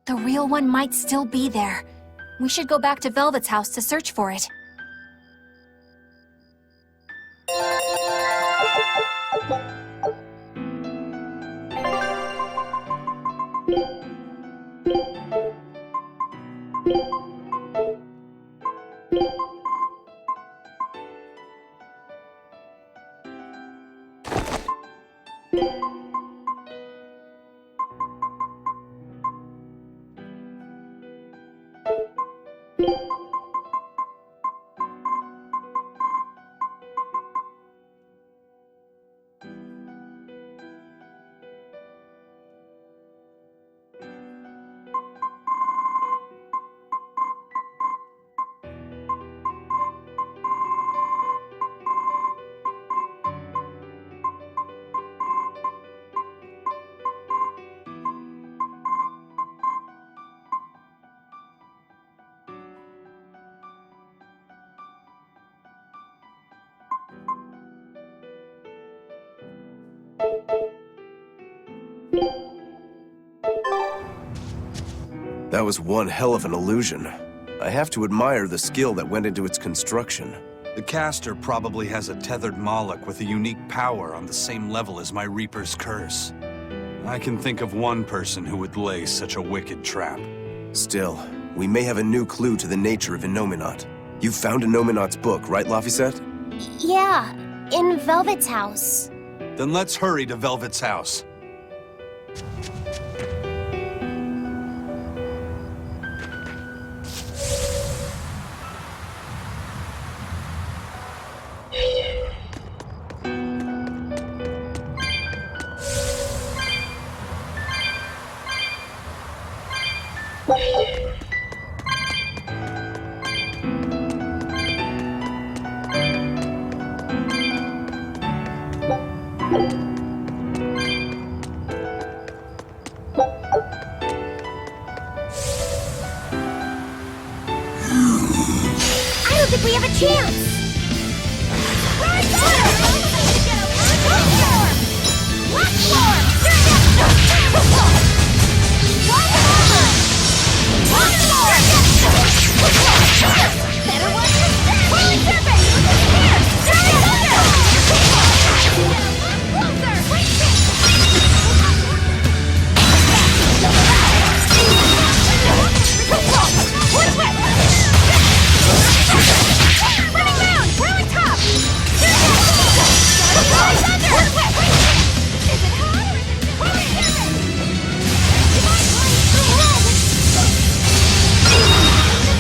The real one might still be there. We should go back to Velvet's house to search for it. That was one hell of an illusion. I have to admire the skill that went into its construction. The caster probably has a tethered Moloch with a unique power on the same level as my Reaper's curse. I can think of one person who would lay such a wicked trap. Still, we may have a new clue to the nature of Innominat. You found Innominat's book, right, Laphicet? Yeah, in Velvet's house. Then let's hurry to Velvet's house. I don't think we have a chance! Right there! Last floor! Better one than that! Holy serpent! Here! Giant thunder! Closer! Wait! Running round! We're on top! Is it hot or is it... Holy serpent! You might play through the wall!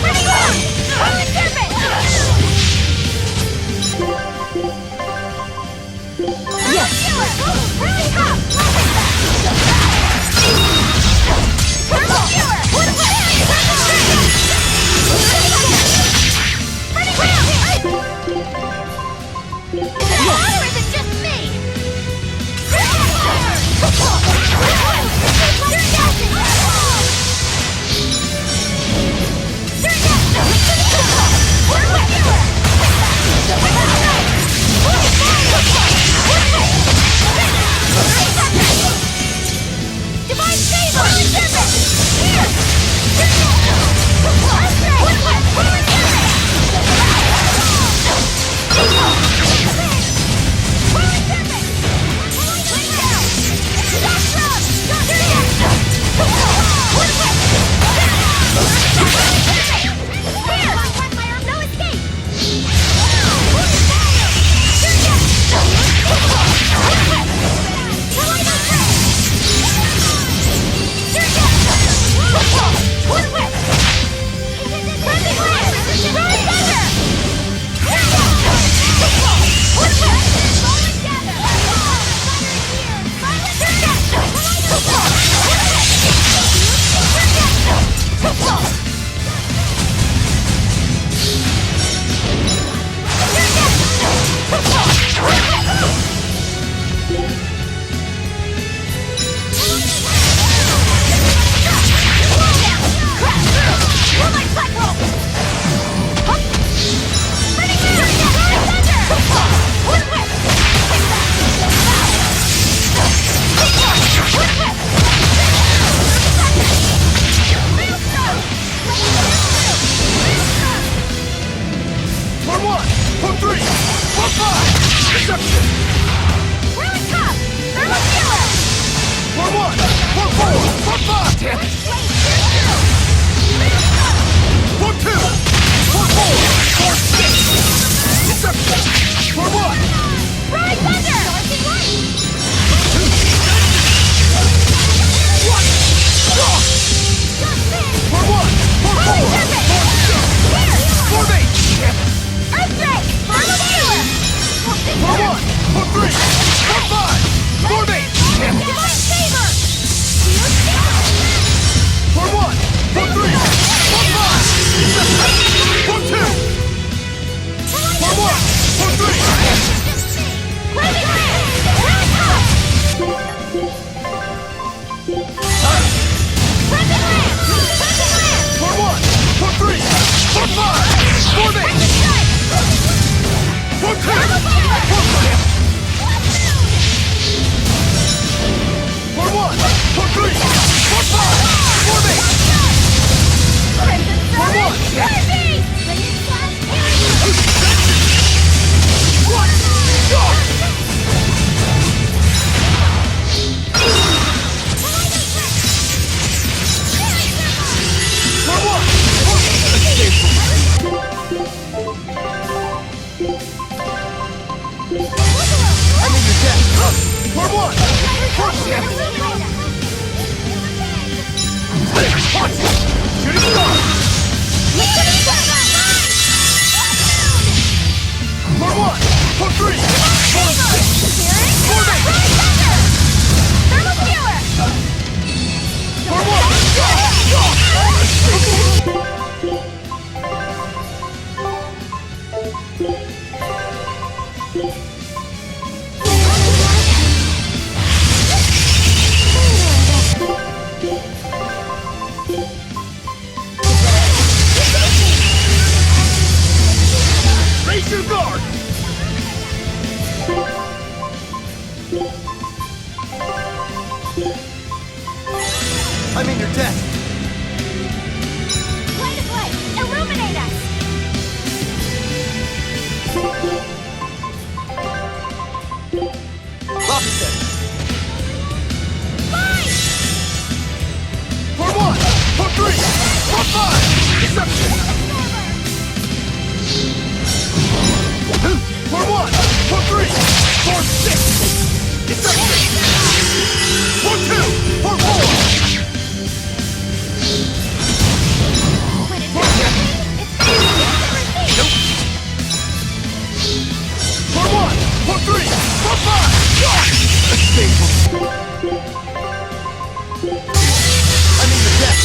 Running round! Holy 1, for 3, for 5! Deception! Really tough! Thermal Healer! For 1, for 4, for 5! Damn it! For 2, for 4, for 6! Deception! For 1! Ride Thunder! For 1, for 4, for 6! For me! Damn it! Earthquake! Thermal Healer! For 1, for 3, for 5! For me! Damn it! Divine Saber! For 1, for 3, for 5! For 2! For 1, for 3! Blazing Ram! Really tough! Blazing Ram! Blazing Ram! For 1, for 3, for 5! For me! For 2! For 5! For 1, for 3, for 5! For me! For 1! Raise your guard! I'm in your debt. Play to play! Illuminate us! Officer! Fine! For 1, for 3, for 5! Deception! For 1, for 3, for 6! Deception! For 2, for 4! When it's everything, it's nope. For 1, for 3, for 5! I'm in the deck!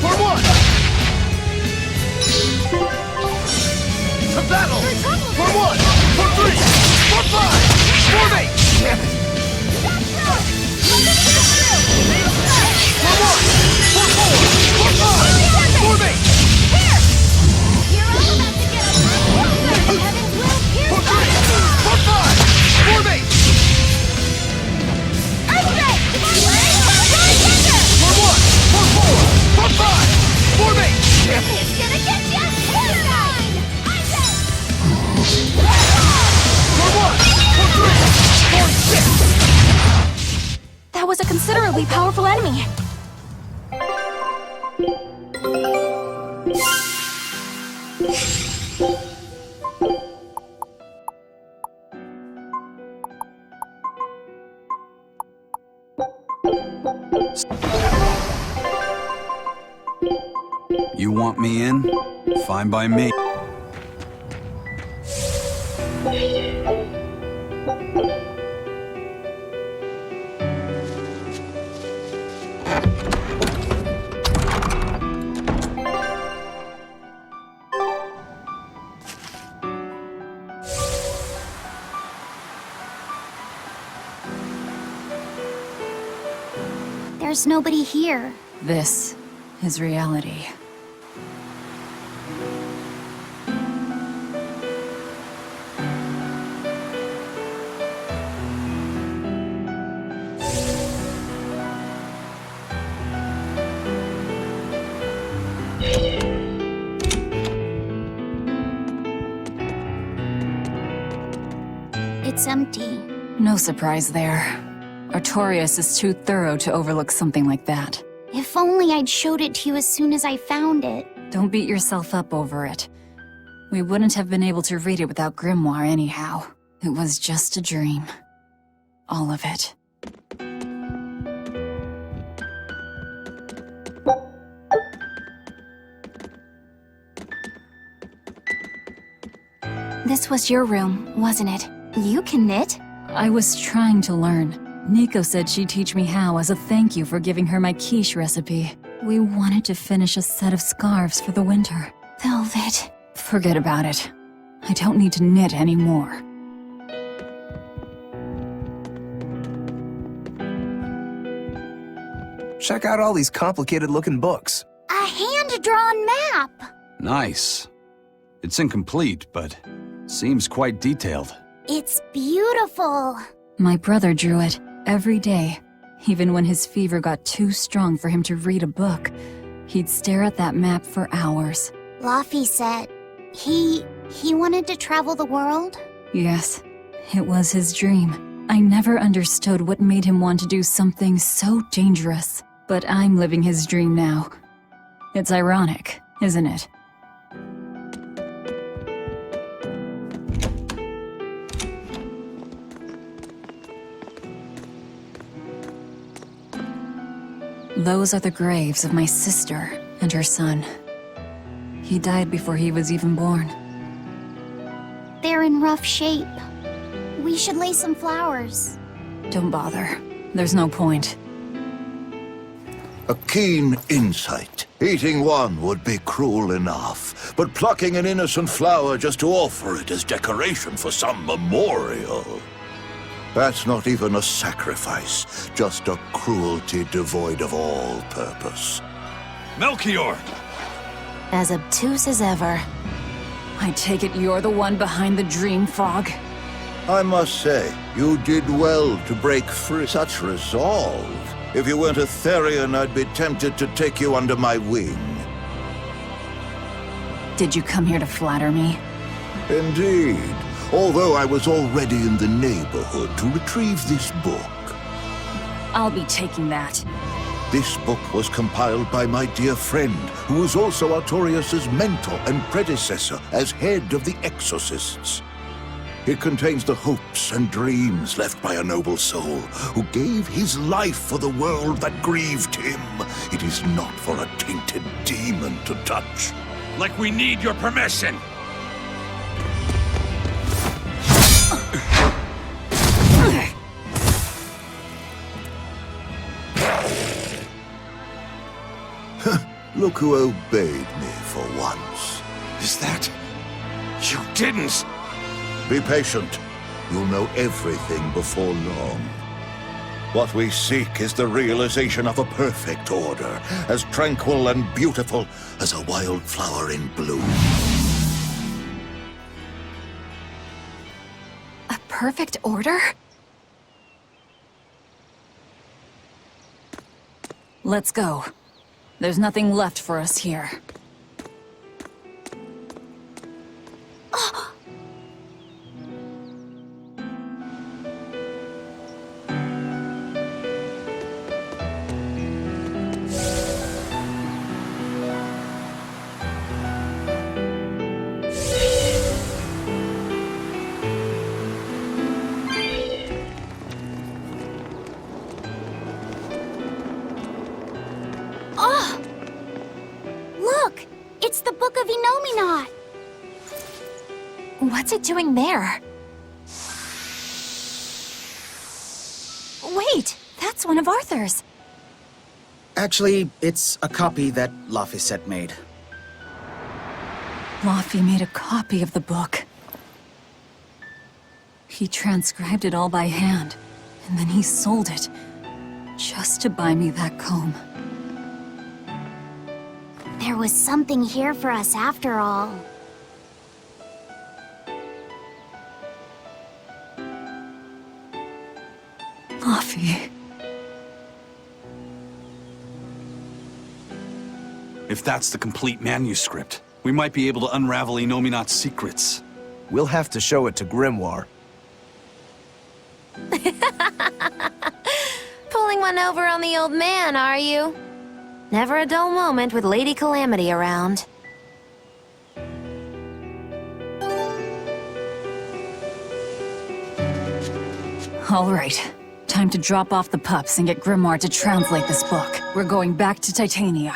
For 1! To battle! For 1, for 3, for 5! For me! Damn it! For 1, for 4, for 5! For me! Here! You're all about to get a little closer to Heaven's will. Here's For 3, for 5! For me! Earthquake! Ride Thunder! For 1, for 4, for 5! For me! Damn it! It's gonna get you! Here's mine! For 1, for 3, for 6! That was a considerably powerful enemy. You want me in? Fine by me. There's nobody here. This is reality. It's empty. No surprise there. Artorias is too thorough to overlook something like that. If only I'd showed it to you as soon as I found it. Don't beat yourself up over it. We wouldn't have been able to read it without Grimoire anyhow. It was just a dream. All of it. This was your room, wasn't it? You can knit? I was trying to learn. Nico said she'd teach me how as a thank you for giving her my quiche recipe. We wanted to finish a set of scarves for the winter. Velvet. Forget about it. I don't need to knit anymore. Check out all these complicated-looking books. A hand-drawn map! Nice. It's incomplete, but seems quite detailed. It's beautiful. My brother drew it every day. Even when his fever got too strong for him to read a book, he'd stare at that map for hours. Laffy said he wanted to travel the world? Yes, it was his dream. I never understood what made him want to do something so dangerous. But I'm living his dream now. It's ironic, isn't it? Those are the graves of my sister and her son. He died before he was even born. They're in rough shape. We should lay some flowers. Don't bother. There's no point. A keen insight. Eating one would be cruel enough, but plucking an innocent flower just to offer it as decoration for some memorial. That's not even a sacrifice, just a cruelty devoid of all purpose. Melchior! As obtuse as ever. I take it you're the one behind the dream fog. I must say, you did well to break free. Such resolve. If you weren't a Therian, I'd be tempted to take you under my wing. Did you come here to flatter me? Indeed. Although I was already in the neighborhood to retrieve this book. I'll be taking that. This book was compiled by my dear friend, who was also Artorias' mentor and predecessor as head of the Exorcists. It contains the hopes and dreams left by a noble soul who gave his life for the world that grieved him. It is not for a tainted demon to touch. Like we need your permission! Look who obeyed me for once. Is that... You didn't! Be patient. You'll know everything before long. What we seek is the realization of a perfect order, as tranquil and beautiful as a wildflower in bloom. A perfect order? Let's go. There's nothing left for us here. Look! It's the Book of Enominat! What's it doing there? Wait, that's one of Arthur's. Actually, it's a copy that Laphicet made. Laffy made a copy of the book. He transcribed it all by hand, and then he sold it, just to buy me that comb. There was something here for us after all. Laffy. If that's the complete manuscript, we might be able to unravel Enominat's secrets. We'll have to show it to Grimoire. Pulling one over on the old man, are you? Never a dull moment with Lady Calamity around. All right. Time to drop off the pups and get Grimoire to translate this book. We're going back to Titania.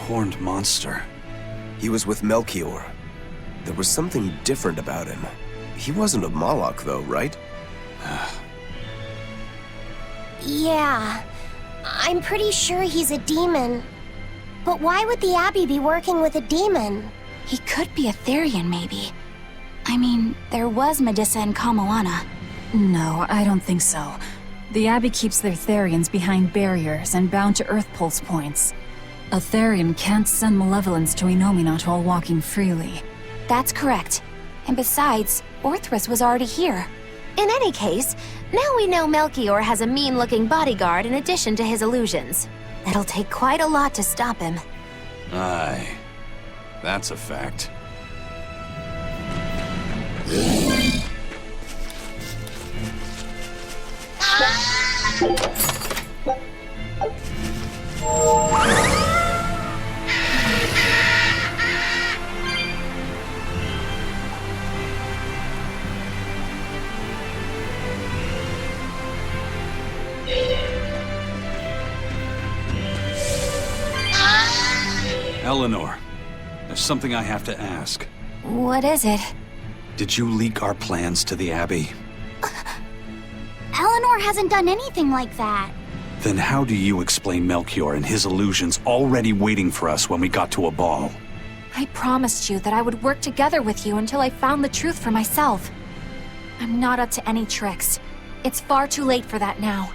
Horned monster. He was with Melchior. There was something different about him. He wasn't a Moloch, though, right? Yeah, I'm pretty sure he's a demon. But why would the Abbey be working with a demon? He could be a Therian, maybe. I mean, there was Medusa and Kamoana. No, I don't think so. The Abbey keeps their Therians behind barriers and bound to Earth Pulse points. A Therian can't send malevolence to Inominat while walking freely. That's correct. And besides, Orthrus was already here. In any case, now we know Melchior has a mean-looking bodyguard in addition to his illusions. It'll take quite a lot to stop him. Aye. That's a fact. Eleanor, there's something I have to ask. What is it? Did you leak our plans to the Abbey? Eleanor hasn't done anything like that. Then how do you explain Melchior and his illusions already waiting for us when we got to a ball? I promised you that I would work together with you until I found the truth for myself. I'm not up to any tricks. It's far too late for that now.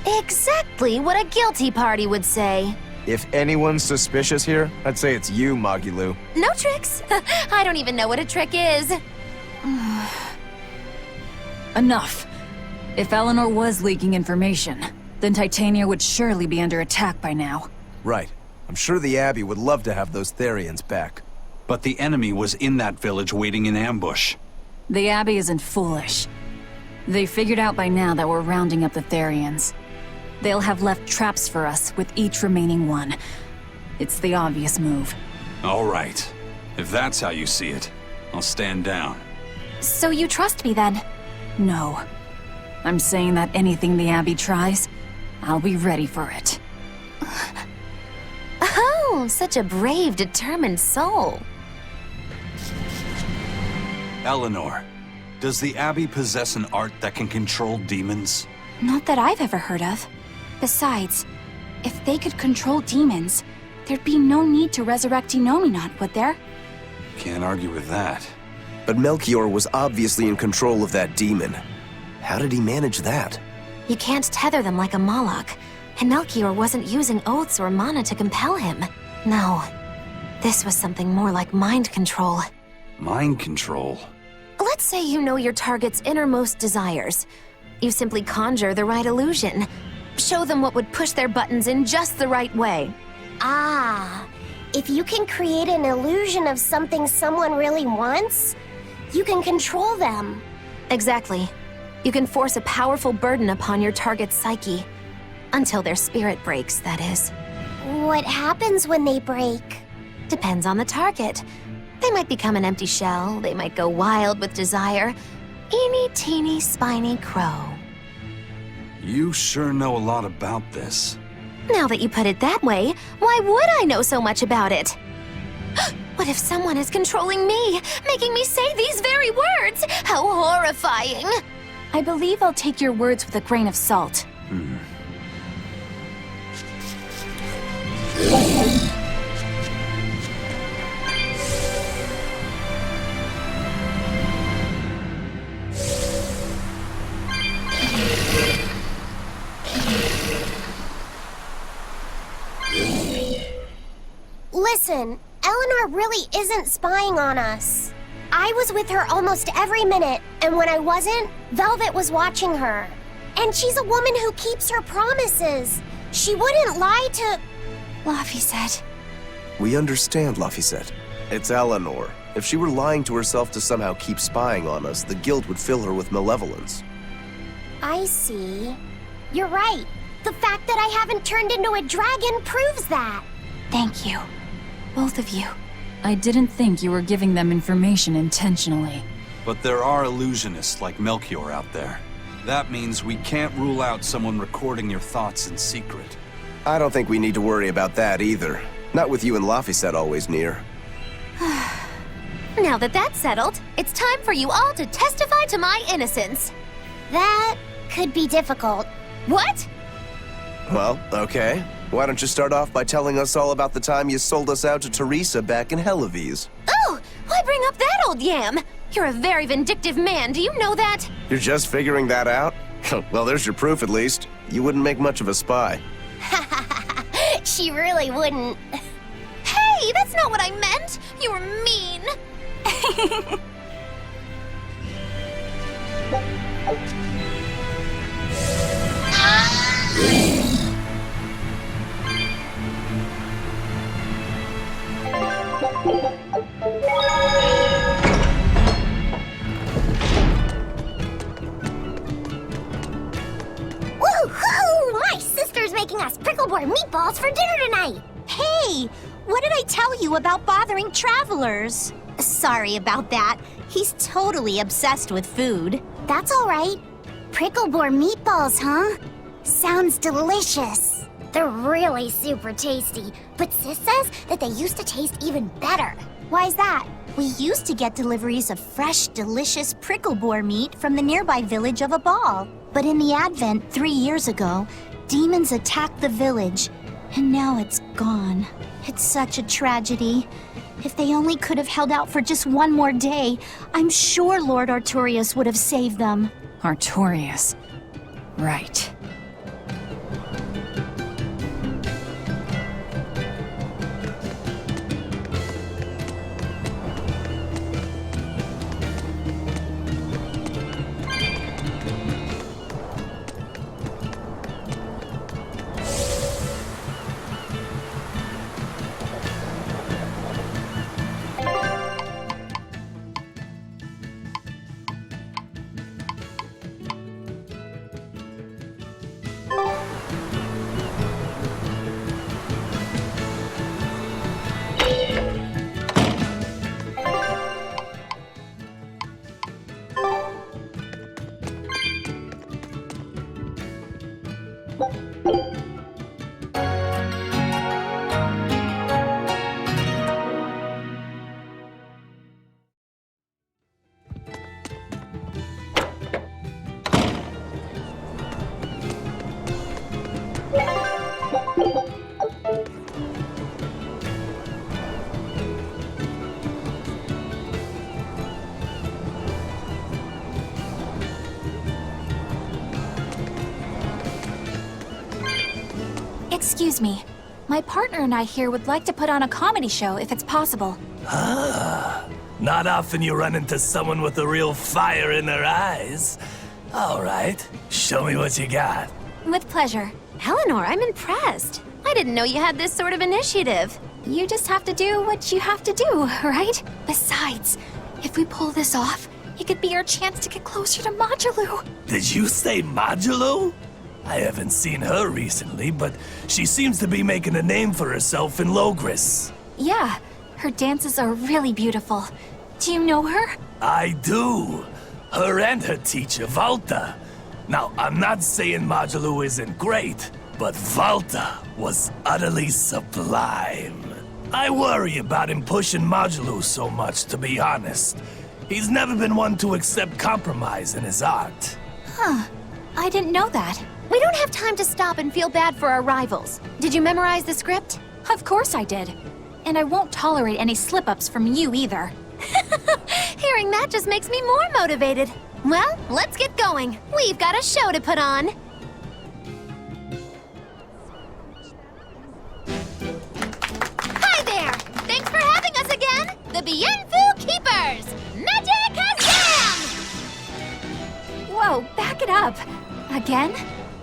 Exactly what a guilty party would say. If anyone's suspicious here, I'd say it's you, Magilu. No tricks. I don't even know what a trick is. Enough. If Eleanor was leaking information, then Titania would surely be under attack by now. Right. I'm sure the Abbey would love to have those Therians back. But the enemy was in that village waiting in ambush. The Abbey isn't foolish. They figured out by now that we're rounding up the Therians. They'll have left traps for us with each remaining one. It's the obvious move. All right. If that's how you see it, I'll stand down. So you trust me then? No. I'm saying that anything the Abbey tries, I'll be ready for it. Oh, such a brave, determined soul. Eleanor, does the Abbey possess an art that can control demons? Not that I've ever heard of. Besides, if they could control demons, there'd be no need to resurrect Inominat, would there? Can't argue with that. But Melchior was obviously in control of that demon. How did he manage that? You can't tether them like a Moloch, and Melchior wasn't using oaths or mana to compel him. No, this was something more like mind control. Mind control? Let's say you know your target's innermost desires. You simply conjure the right illusion. Show them what would push their buttons in just the right way. Ah, if you can create an illusion of something someone really wants, you can control them. Exactly. You can force a powerful burden upon your target's psyche. Until their spirit breaks, that is. What happens when they break? Depends on the target. They might become an empty shell, they might go wild with desire. Eeny, teeny, spiny crow. You sure know a lot about this. Now that you put it that way, why would I know so much about it? What if someone is controlling me, making me say these very words? How horrifying! I believe I'll take your words with a grain of salt. listen, Eleanor really isn't spying on us. I was with her almost every minute, and when I wasn't, Velvet was watching her. And she's a woman who keeps her promises. She wouldn't lie to... Laphicet. We understand, Laphicet. It's Eleanor. If she were lying to herself to somehow keep spying on us, the guilt would fill her with malevolence. I see. You're right. The fact that I haven't turned into a dragon proves that. Thank you. Both of you. I didn't think you were giving them information intentionally. But there are illusionists like Melchior out there. That means we can't rule out someone recording your thoughts in secret. I don't think we need to worry about that either. Not with you and Laphicet always near. Now that that's settled, it's time for you all to testify to my innocence. That could be difficult. What? Well, okay. Why don't you start off by telling us all about the time you sold us out to Teresa back in Helives? Oh, why bring up that old yam? You're a very vindictive man, do you know that? You're just figuring that out? Well, there's your proof at least. You wouldn't make much of a spy. She really wouldn't. Hey, that's not what I meant! You were mean! Woohoo! My sister's making us pickleboard meatballs for dinner tonight! Hey! What did I tell you about bothering travelers? Sorry about that. He's totally obsessed with food. That's all right. Pricklebore meatballs, huh? Sounds delicious. They're really super tasty, but Sis says that they used to taste even better. Why's that? We used to get deliveries of fresh, delicious pricklebore meat from the nearby village of Abal. But in the Advent 3 years ago, demons attacked the village, and now it's gone. It's such a tragedy. If they only could have held out for just one more day, I'm sure Lord Artorius would have saved them. Artorius. Right. Excuse me. My partner and I here would like to put on a comedy show if it's possible. Ah, not often you run into someone with a real fire in their eyes. All right, show me what you got. With pleasure. Eleanor, I'm impressed. I didn't know you had this sort of initiative. You just have to do what you have to do, right? Besides, if we pull this off, it could be our chance to get closer to Modulu. Did you say Modulu? I haven't seen her recently, but she seems to be making a name for herself in Logris. Yeah, her dances are really beautiful. Do you know her? I do. Her and her teacher, Valta. Now, I'm not saying Modulu isn't great, but Valta was utterly sublime. I worry about him pushing Modulu so much, to be honest. He's never been one to accept compromise in his art. Huh. I didn't know that. We don't have time to stop and feel bad for our rivals. Did you memorize the script? Of course I did. And I won't tolerate any slip-ups from you either. Hearing that just makes me more motivated. Well, let's get going. We've got a show to put on. Hi there! Bienfu Keepers! Magic Azam! Whoa, back it up. Again?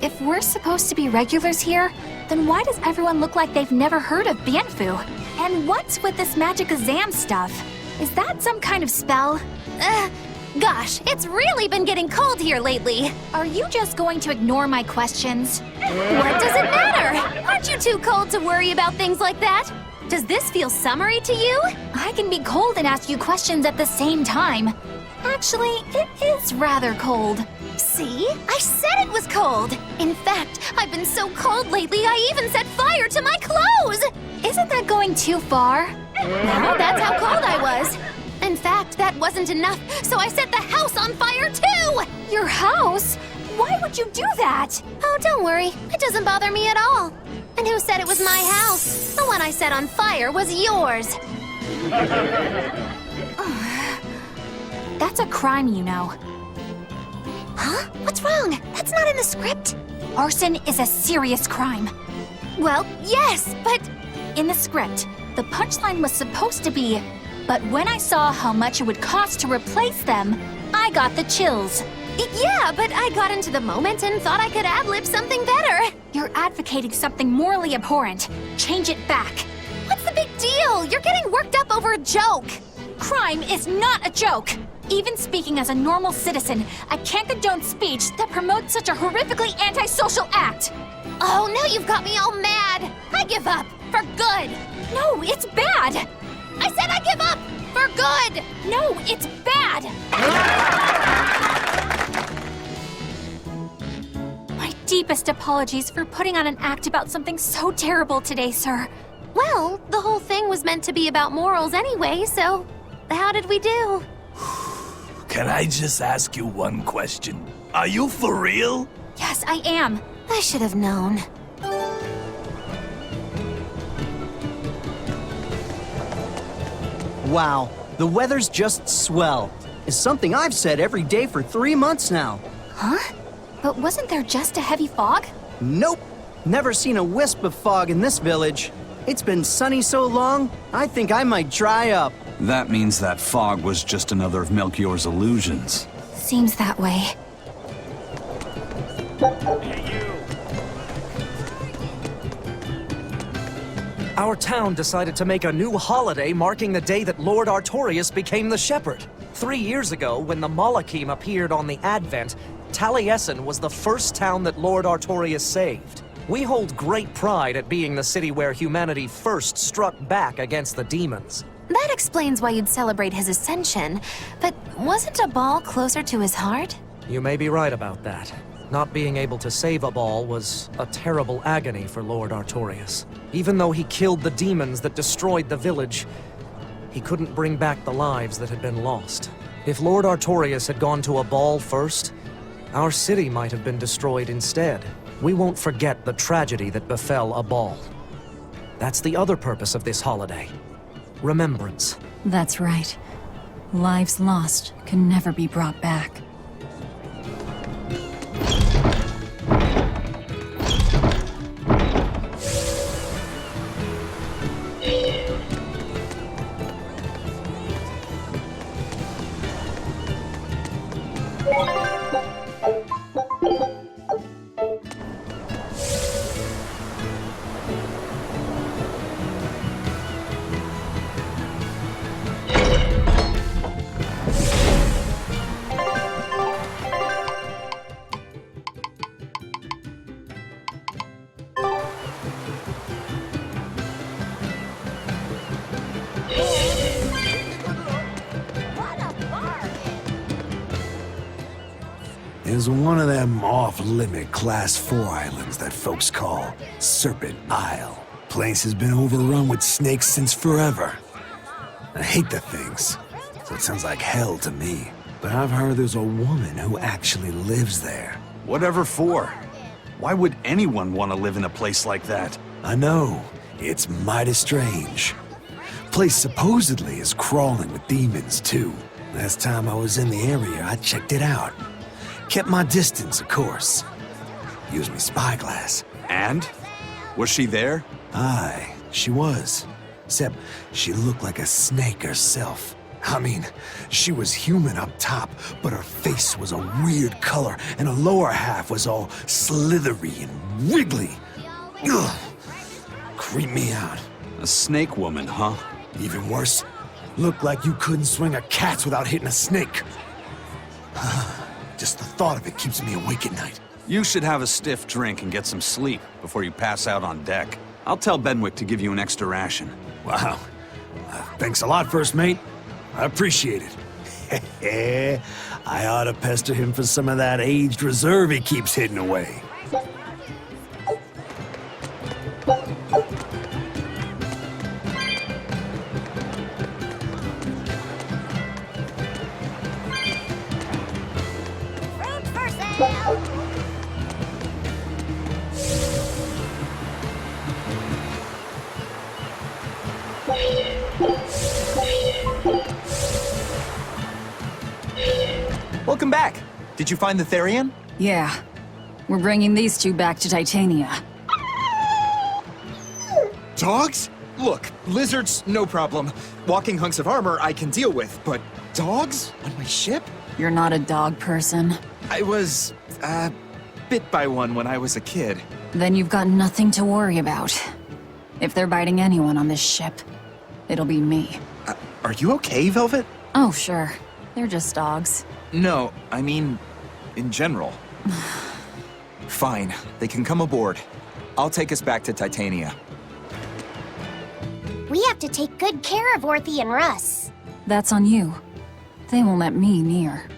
If we're supposed to be regulars here, then why does everyone look like they've never heard of Bienfu? And what's with this magic exam stuff? Is that some kind of spell? Gosh, it's really been getting cold here lately. Are you just going to ignore my questions? What does it matter? Aren't you too cold to worry about things like that? Does this feel summery to you? I can be cold and ask you questions at the same time. Actually, it is rather cold. See? I said it was cold. In fact, I've been so cold lately, I even set fire to my clothes. Isn't that going too far? No, that's how cold I was. In fact, that wasn't enough, so I set the house on fire too! Your house? Why would you do that? Oh, don't worry. It doesn't bother me at all. And who said it was my house? The one I set on fire was yours. That's a crime, you know. Huh? What's wrong? That's not in the script. Arson is a serious crime. Well, yes, but... In the script, the punchline was supposed to be, but when I saw how much it would cost to replace them, I got the chills. Yeah, but I got into the moment and thought I could ad-lib something better. You're advocating something morally abhorrent. Change it back. What's the big deal? You're getting worked up over a joke. Crime is not a joke. Even speaking as a normal citizen, I can't condone speech that promotes such a horrifically antisocial act. Oh, now you've got me all mad. I give up. For good. No, it's bad. I said I give up. For good. No, it's bad. My deepest apologies for putting on an act about something so terrible today, sir. Well, the whole thing was meant to be about morals anyway, so how did we do? Can I just ask you one question? Are you for real? Yes, I am. I should have known. Wow, the weather's just swell. It's something I've said every day for 3 months now. Huh? But wasn't there just a heavy fog? Nope. Never seen a wisp of fog in this village. It's been sunny so long, I think I might dry up. That means that fog was just another of Melchior's illusions. Seems that way. Our town decided to make a new holiday marking the day that Lord Artorius became the Shepherd. 3 years ago, when the Malachim appeared on the Advent, Taliesin was the first town that Lord Artorius saved. We hold great pride at being the city where humanity first struck back against the demons. That explains why you'd celebrate his ascension, but wasn't a ball closer to his heart? You may be right about that. Not being able to save a ball was a terrible agony for Lord Artorius. Even though he killed the demons that destroyed the village, he couldn't bring back the lives that had been lost. If Lord Artorius had gone to a ball first, our city might have been destroyed instead. We won't forget the tragedy that befell a ball. That's the other purpose of this holiday. Remembrance. That's right. Lives lost can never be brought back. Is one of them off-limit Class 4 islands that folks call Serpent Isle. Place has been overrun with snakes since forever. I hate the things, so it sounds like hell to me. But I've heard there's a woman who actually lives there. Whatever for? Why would anyone want to live in a place like that? I know. It's mighty strange. Place supposedly is crawling with demons, too. Last time I was in the area, I checked it out. Kept my distance, of course. Used me spyglass. And? Was she there? Aye, she was. Except she looked like a snake herself. I mean, she was human up top, but her face was a weird color, and her lower half was all slithery and wiggly. Ugh. Creep me out. A snake woman, huh? Even worse, looked like you couldn't swing a cat's without hitting a snake. Just the thought of it keeps me awake at night. You should have a stiff drink and get some sleep before you pass out on deck. I'll tell Benwick to give you an extra ration. Wow. Thanks a lot, First Mate. I appreciate it. I ought to pester him for some of that aged reserve he keeps hidden away. Welcome back. Did you find the Therian? Yeah. We're bringing these two back to Titania. Dogs? Look, lizards, no problem. Walking hunks of armor I can deal with, but dogs? On my ship? You're not a dog person. I was, bit by one when I was a kid. Then you've got nothing to worry about. If they're biting anyone on this ship, it'll be me. Are you okay, Velvet? Oh, sure. They're just dogs. No, I mean, in general. Fine, they can come aboard. I'll take us back to Titania. We have to take good care of Orthy and Russ. That's on you. They won't let me near.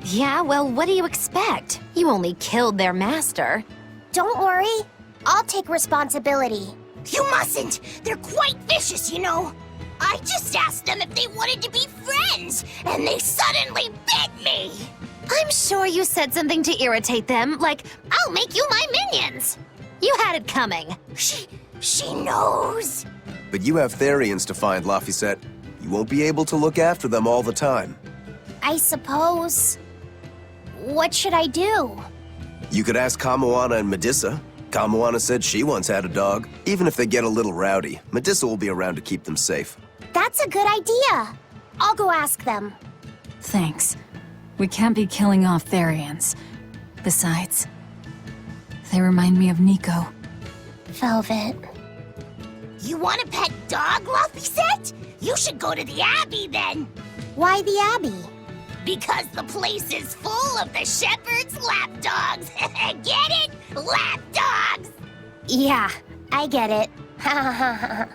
Yeah, well, what do you expect? You only killed their master. Don't worry. I'll take responsibility. You mustn't! They're quite vicious, you know! I just asked them if they wanted to be friends, and they suddenly bit me! I'm sure you said something to irritate them, like, I'll make you my minions! You had it coming. She knows. But you have Therians to find, Laphicet. You won't be able to look after them all the time. I suppose. What should I do? You could ask Kamoana and Medissa. Kamoana said she once had a dog. Even if they get a little rowdy, Medissa will be around to keep them safe. That's a good idea. I'll go ask them. Thanks. We can't be killing off Therians. Besides, they remind me of Nico. Velvet. You want a pet dog, Laphicet? You should go to the Abbey then. Why the Abbey? Because the place is full of the shepherd's lapdogs. Get it? Lapdogs! Yeah, I get it. Ha ha ha ha.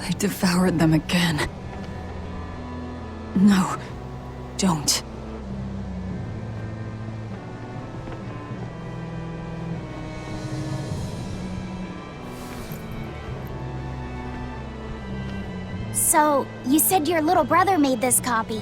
I devoured them again. No, don't. So, you said your little brother made this copy.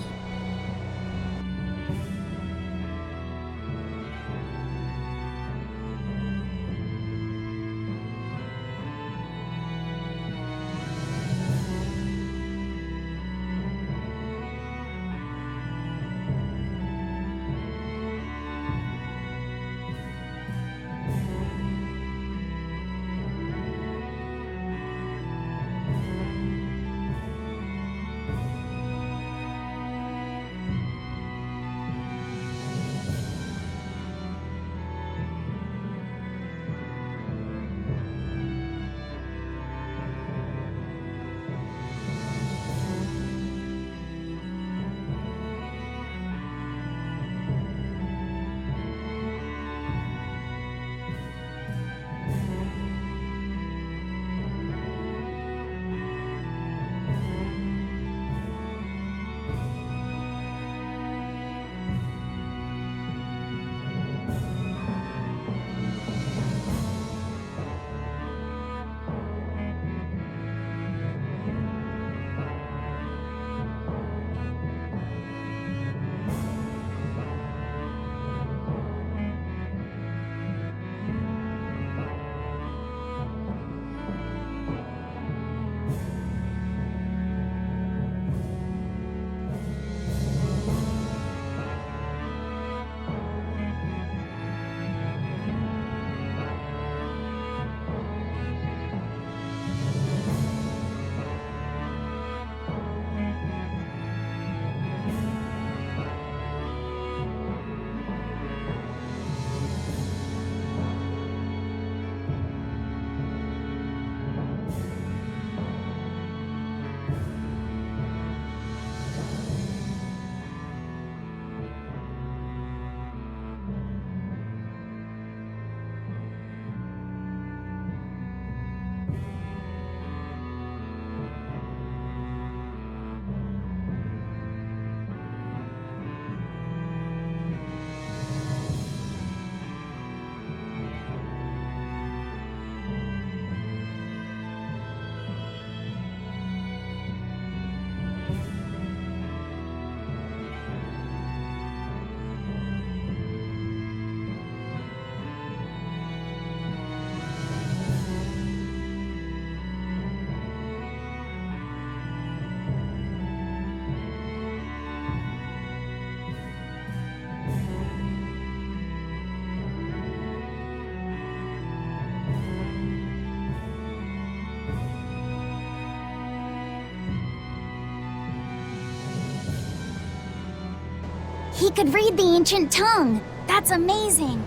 He could read the ancient tongue. That's amazing.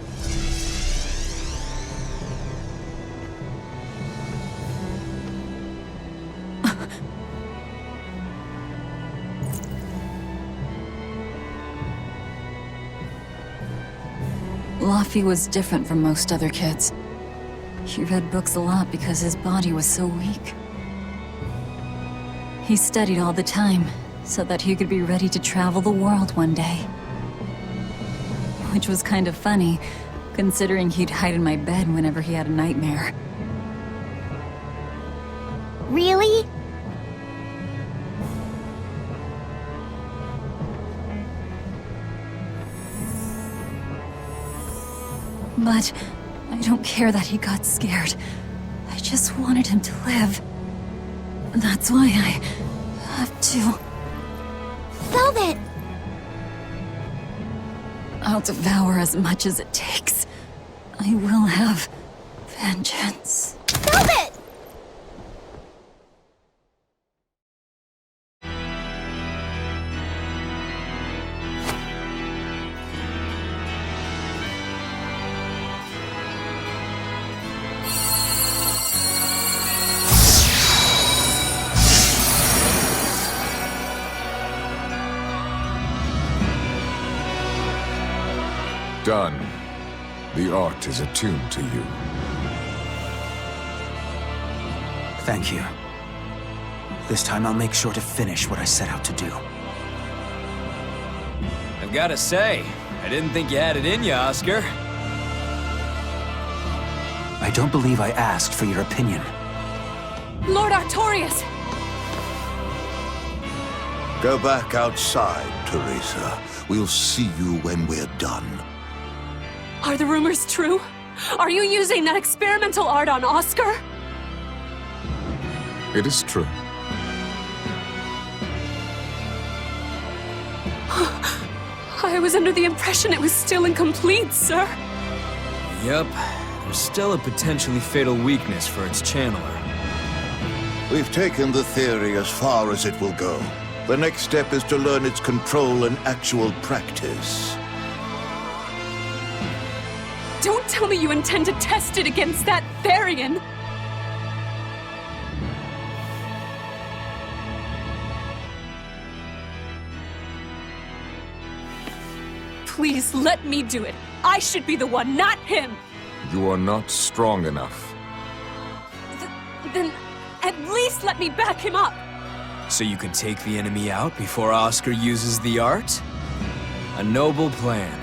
Laffy was different from most other kids. He read books a lot because his body was so weak. He studied all the time, so that he could be ready to travel the world one day. Which was kind of funny, considering he'd hide in my bed whenever he had a nightmare. Really? But I don't care that he got scared. I just wanted him to live. That's why I have to. Velvet! I'll devour as much as it takes. I will have vengeance. Velvet! Done. The art is attuned to you. Thank you. This time I'll make sure to finish what I set out to do. I've gotta say, I didn't think you had it in you, Oscar. I don't believe I asked for your opinion. Lord Artorias! Go back outside, Teresa. We'll see you when we're done. Are the rumors true? Are you using that experimental art on Oscar? It is true. I was under the impression it was still incomplete, sir. Yup. There's still a potentially fatal weakness for its channeler. We've taken the theory as far as it will go. The next step is to learn its control and actual practice. Don't tell me you intend to test it against that Therian! Please, let me do it. I should be the one, not him! You are not strong enough. Then, at least let me back him up! So you can take the enemy out before Oscar uses the art? A noble plan,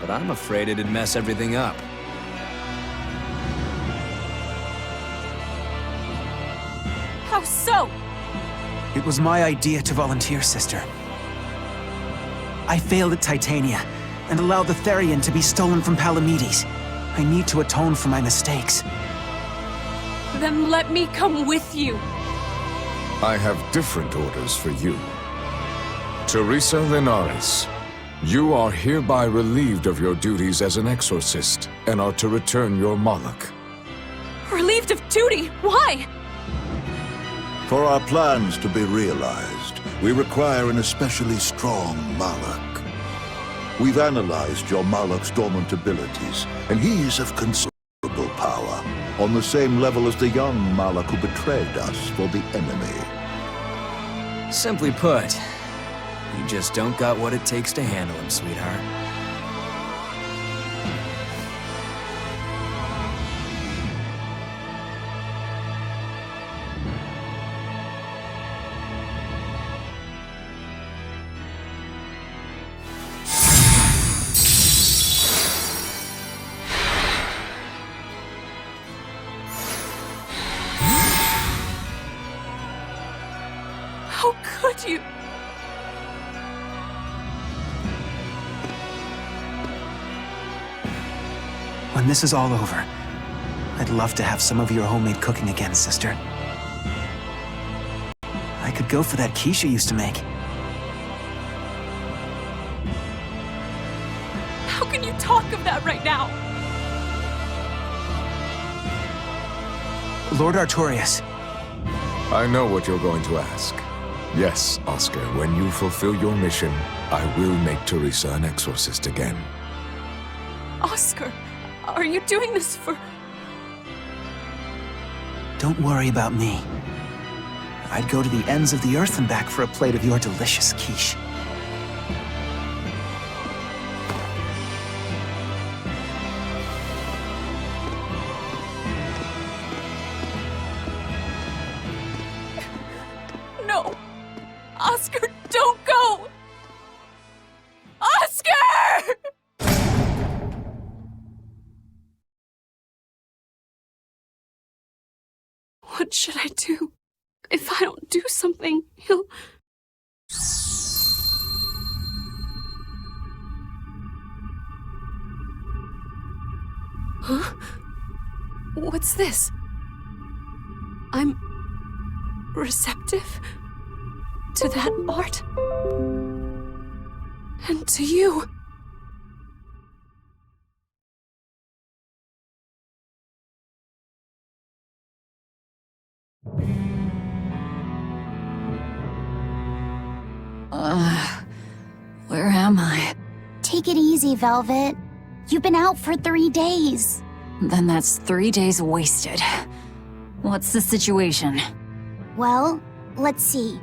but I'm afraid it'd mess everything up. How so? It was my idea to volunteer, sister. I failed at Titania, and allowed the Therian to be stolen from Palamedes. I need to atone for my mistakes. Then let me come with you. I have different orders for you. Teresa Linares, you are hereby relieved of your duties as an exorcist, and are to return your Moloch. Relieved of duty? Why? For our plans to be realized, we require an especially strong Moloch. We've analyzed your Moloch's dormant abilities, and he is of considerable power, on the same level as the young Moloch who betrayed us for the enemy. Simply put, you just don't got what it takes to handle him, sweetheart. How could you? When this is all over, I'd love to have some of your homemade cooking again, sister. I could go for that quiche you used to make. How can you talk of that right now? Lord Artorias. I know what you're going to ask. Yes, Oscar, when you fulfill your mission, I will make Teresa an exorcist again. Oscar, are you doing this for... Don't worry about me. I'd go to the ends of the earth and back for a plate of your delicious quiche. No! Oscar, don't go! Oscar! What should I do? If I don't do something, he'll... Huh? What's this? I'm... receptive to that art? And to you? Where am I? Take it easy, Velvet. You've been out for 3 days. Then that's 3 days wasted. What's the situation? Well, let's see.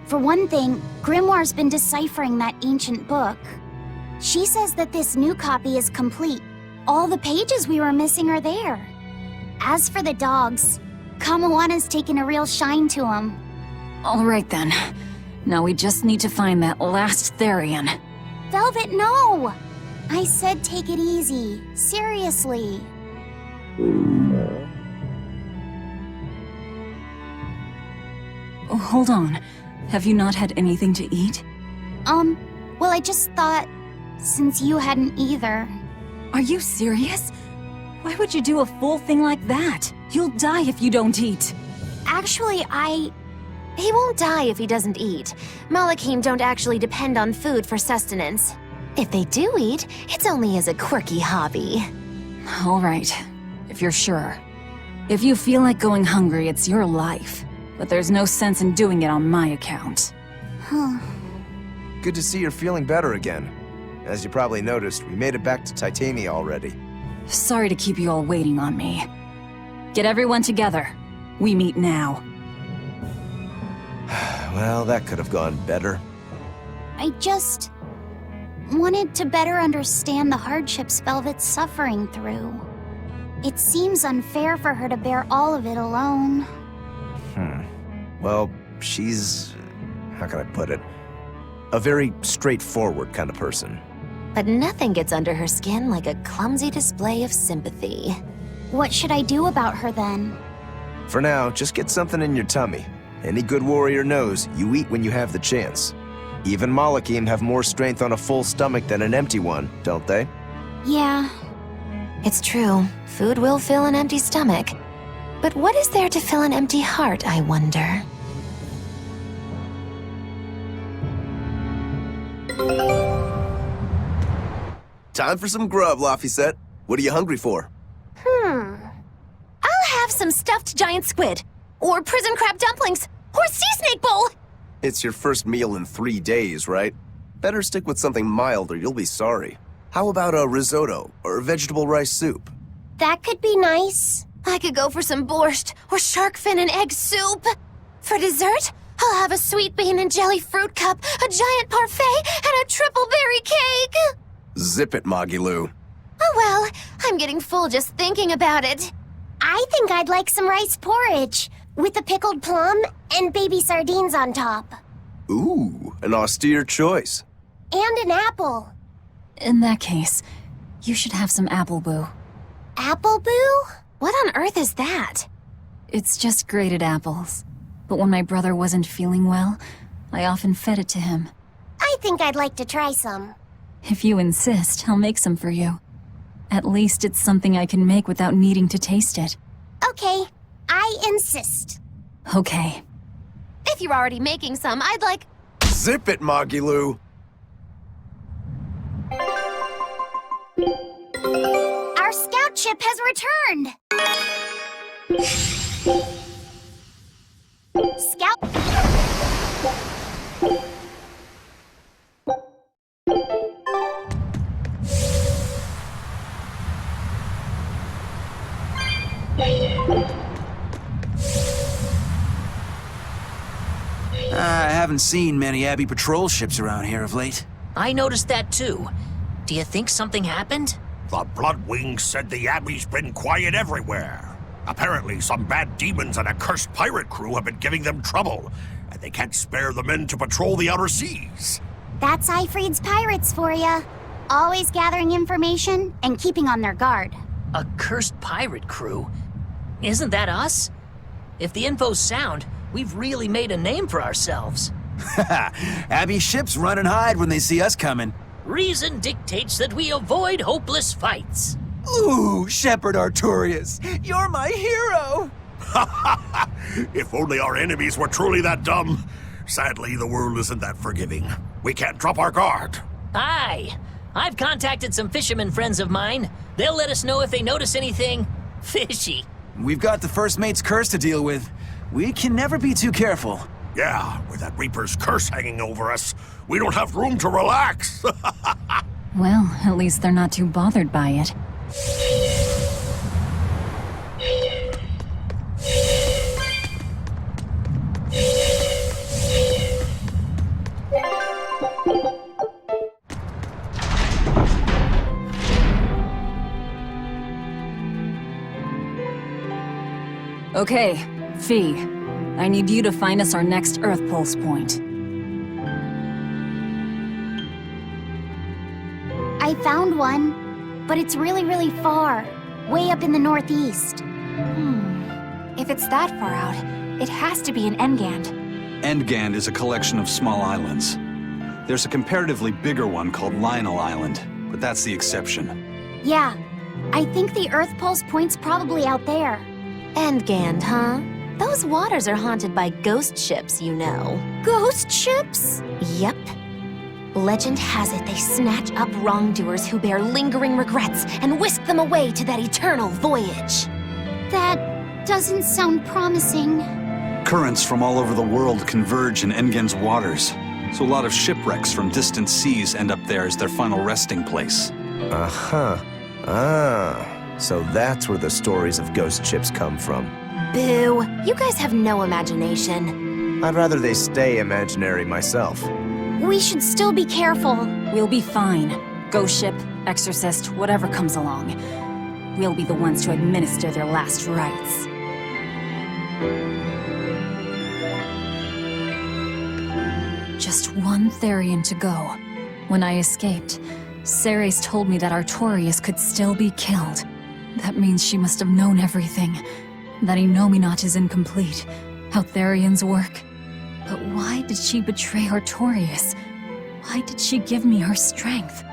For one thing, Grimoire's been deciphering that ancient book. She says that this new copy is complete. All the pages we were missing are there. As for the dogs, Kamawana's taken a real shine to them. All right then. Now we just need to find that last Therian. Velvet, no! I said take it easy. Seriously. Oh, hold on. Have you not had anything to eat? Well, I just thought, since you hadn't either. Are you serious? Why would you do a full thing like that? You'll die if you don't eat. Actually, He won't die if he doesn't eat. Malachim don't actually depend on food for sustenance. If they do eat, it's only as a quirky hobby. All right, if you're sure. If you feel like going hungry, it's your life. But there's no sense in doing it on my account. Good to see you're feeling better again. As you probably noticed, we made it back to Titania already. Sorry to keep you all waiting on me. Get everyone together. We meet now. Well, that could have gone better. I just wanted to better understand the hardships Velvet's suffering through. It seems unfair for her to bear all of it alone. Well, she's... how can I put it? A very straightforward kind of person. But nothing gets under her skin like a clumsy display of sympathy. What should I do about her then? For now, just get something in your tummy. Any good warrior knows you eat when you have the chance. Even Malachim have more strength on a full stomach than an empty one, don't they? Yeah. It's true. Food will fill an empty stomach. But what is there to fill an empty heart, I wonder? Time for some grub, Laphicet. What are you hungry for? I'll have some stuffed giant squid, or prison crab dumplings, or sea snake bowl! It's your first meal in 3 days, right? Better stick with something mild or you'll be sorry. How about a risotto or vegetable rice soup? That could be nice. I could go for some borscht or shark fin and egg soup. For dessert, I'll have a sweet bean and jelly fruit cup, a giant parfait, and a triple berry cake. Zip it, Magilou. Oh well, I'm getting full just thinking about it. I think I'd like some rice porridge, with a pickled plum and baby sardines on top. Ooh, an austere choice. And an apple. In that case, you should have some apple boo. Apple boo? What on earth is that? It's just grated apples. But when my brother wasn't feeling well, I often fed it to him. I think I'd like to try some. If you insist, I'll make some for you. At least it's something I can make without needing to taste it. Okay, I insist. Okay. If you're already making some, I'd like... Zip it, Magilou. Our scout ship has returned! Scout... haven't seen many Abbey patrol ships around here of late. I noticed that too. Do you think something happened? The Bloodwings said the Abbey's been quiet everywhere. Apparently, some bad demons and a cursed pirate crew have been giving them trouble, and they can't spare the men to patrol the outer seas. That's Eifried's pirates for ya. Always gathering information and keeping on their guard. A cursed pirate crew? Isn't that us? If the info's sound, we've really made a name for ourselves. Abbey ships run and hide when they see us coming. Reason dictates that we avoid hopeless fights. Ooh, Shepherd Artorius, you're my hero! If only our enemies were truly that dumb. Sadly, the world isn't that forgiving. We can't drop our guard. Aye. I've contacted some fishermen friends of mine. They'll let us know if they notice anything fishy. We've got the First Mate's curse to deal with. We can never be too careful. Yeah, with that Reaper's curse hanging over us, we don't have room to relax. Well, at least they're not too bothered by it. Okay, Fee. I need you to find us our next Earth Pulse point. I found one, but it's really, really far. Way up in the northeast. If it's that far out, it has to be in Engand. Endgand is a collection of small islands. There's a comparatively bigger one called Lionel Island, but that's the exception. Yeah, I think the Earth Pulse point's probably out there. Endgand, huh? Those waters are haunted by ghost ships, you know. Ghost ships? Yep. Legend has it they snatch up wrongdoers who bear lingering regrets and whisk them away to that eternal voyage. That doesn't sound promising. Currents from all over the world converge in Engand's waters, so a lot of shipwrecks from distant seas end up there as their final resting place. Uh-huh. Ah, so that's where the stories of ghost ships come from. Boo, you guys have no imagination. I'd rather they stay imaginary myself. We should still be careful. We'll be fine. Ghost ship, exorcist, whatever comes along. We'll be the ones to administer their last rites. Just one Therian to go. When I escaped, Ceres told me that Artorius could still be killed. That means she must have known everything. That Enominat is incomplete. How Therians work. But why did she betray Artorius? Why did she give me her strength?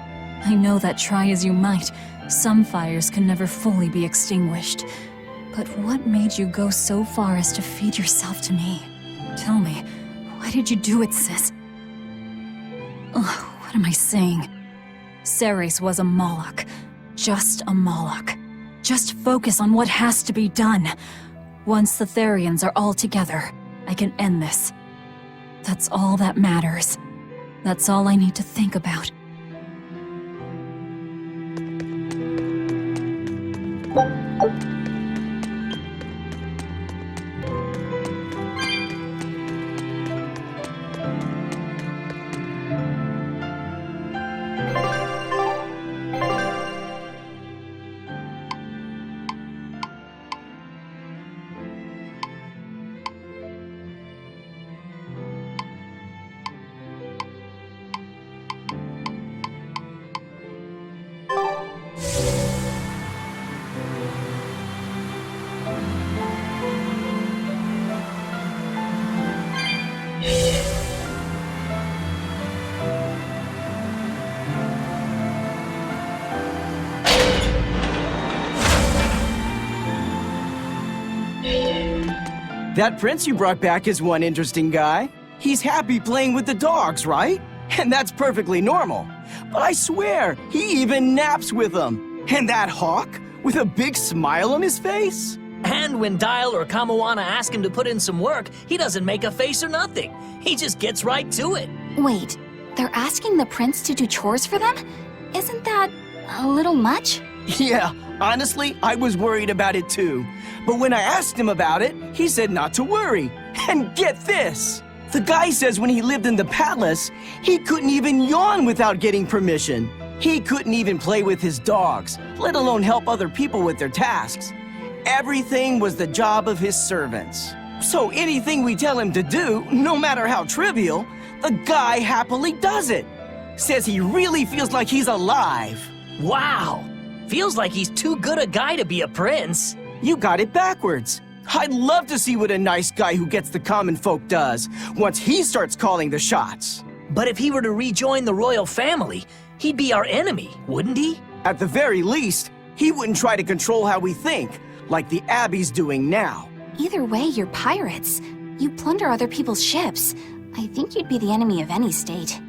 I know that try as you might, some fires can never fully be extinguished. But what made you go so far as to feed yourself to me? Tell me, why did you do it, sis? Ugh, what am I saying? Ceres was a Moloch. Just a Moloch. Just focus on what has to be done. Once the Therians are all together, I can end this. That's all that matters. That's all I need to think about. That prince you brought back is one interesting guy. He's happy playing with the dogs, right? And that's perfectly normal. But I swear, he even naps with them. And that hawk, with a big smile on his face? And when Dial or Kamawana ask him to put in some work, he doesn't make a face or nothing. He just gets right to it. Wait, they're asking the prince to do chores for them? Isn't that a little much? Yeah, honestly, I was worried about it too. But when I asked him about it, he said not to worry. And get this! The guy says when he lived in the palace, he couldn't even yawn without getting permission. He couldn't even play with his dogs, let alone help other people with their tasks. Everything was the job of his servants. So anything we tell him to do, no matter how trivial, the guy happily does it. Says he really feels like he's alive. Wow! Feels like he's too good a guy to be a prince. You got it backwards. I'd love to see what a nice guy who gets the common folk does once he starts calling the shots. But if he were to rejoin the royal family, he'd be our enemy, wouldn't he? At the very least, he wouldn't try to control how we think, like the Abbey's doing now. Either way, you're pirates. You plunder other people's ships. I think you'd be the enemy of any state.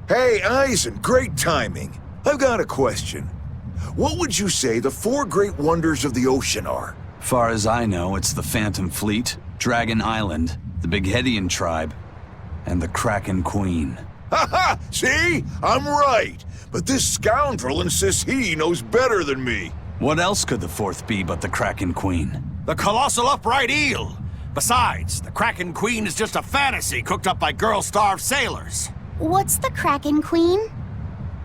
Hey, Eisen, great timing. I've got a question. What would you say the 4 great wonders of the ocean are? Far as I know, it's the Phantom Fleet, Dragon Island, the Big Hedian tribe, and the Kraken Queen. Ha! See? I'm right. But this scoundrel insists he knows better than me. What else could the 4th be but the Kraken Queen? The colossal upright eel. Besides, the Kraken Queen is just a fantasy cooked up by girl-starved sailors. What's the Kraken Queen?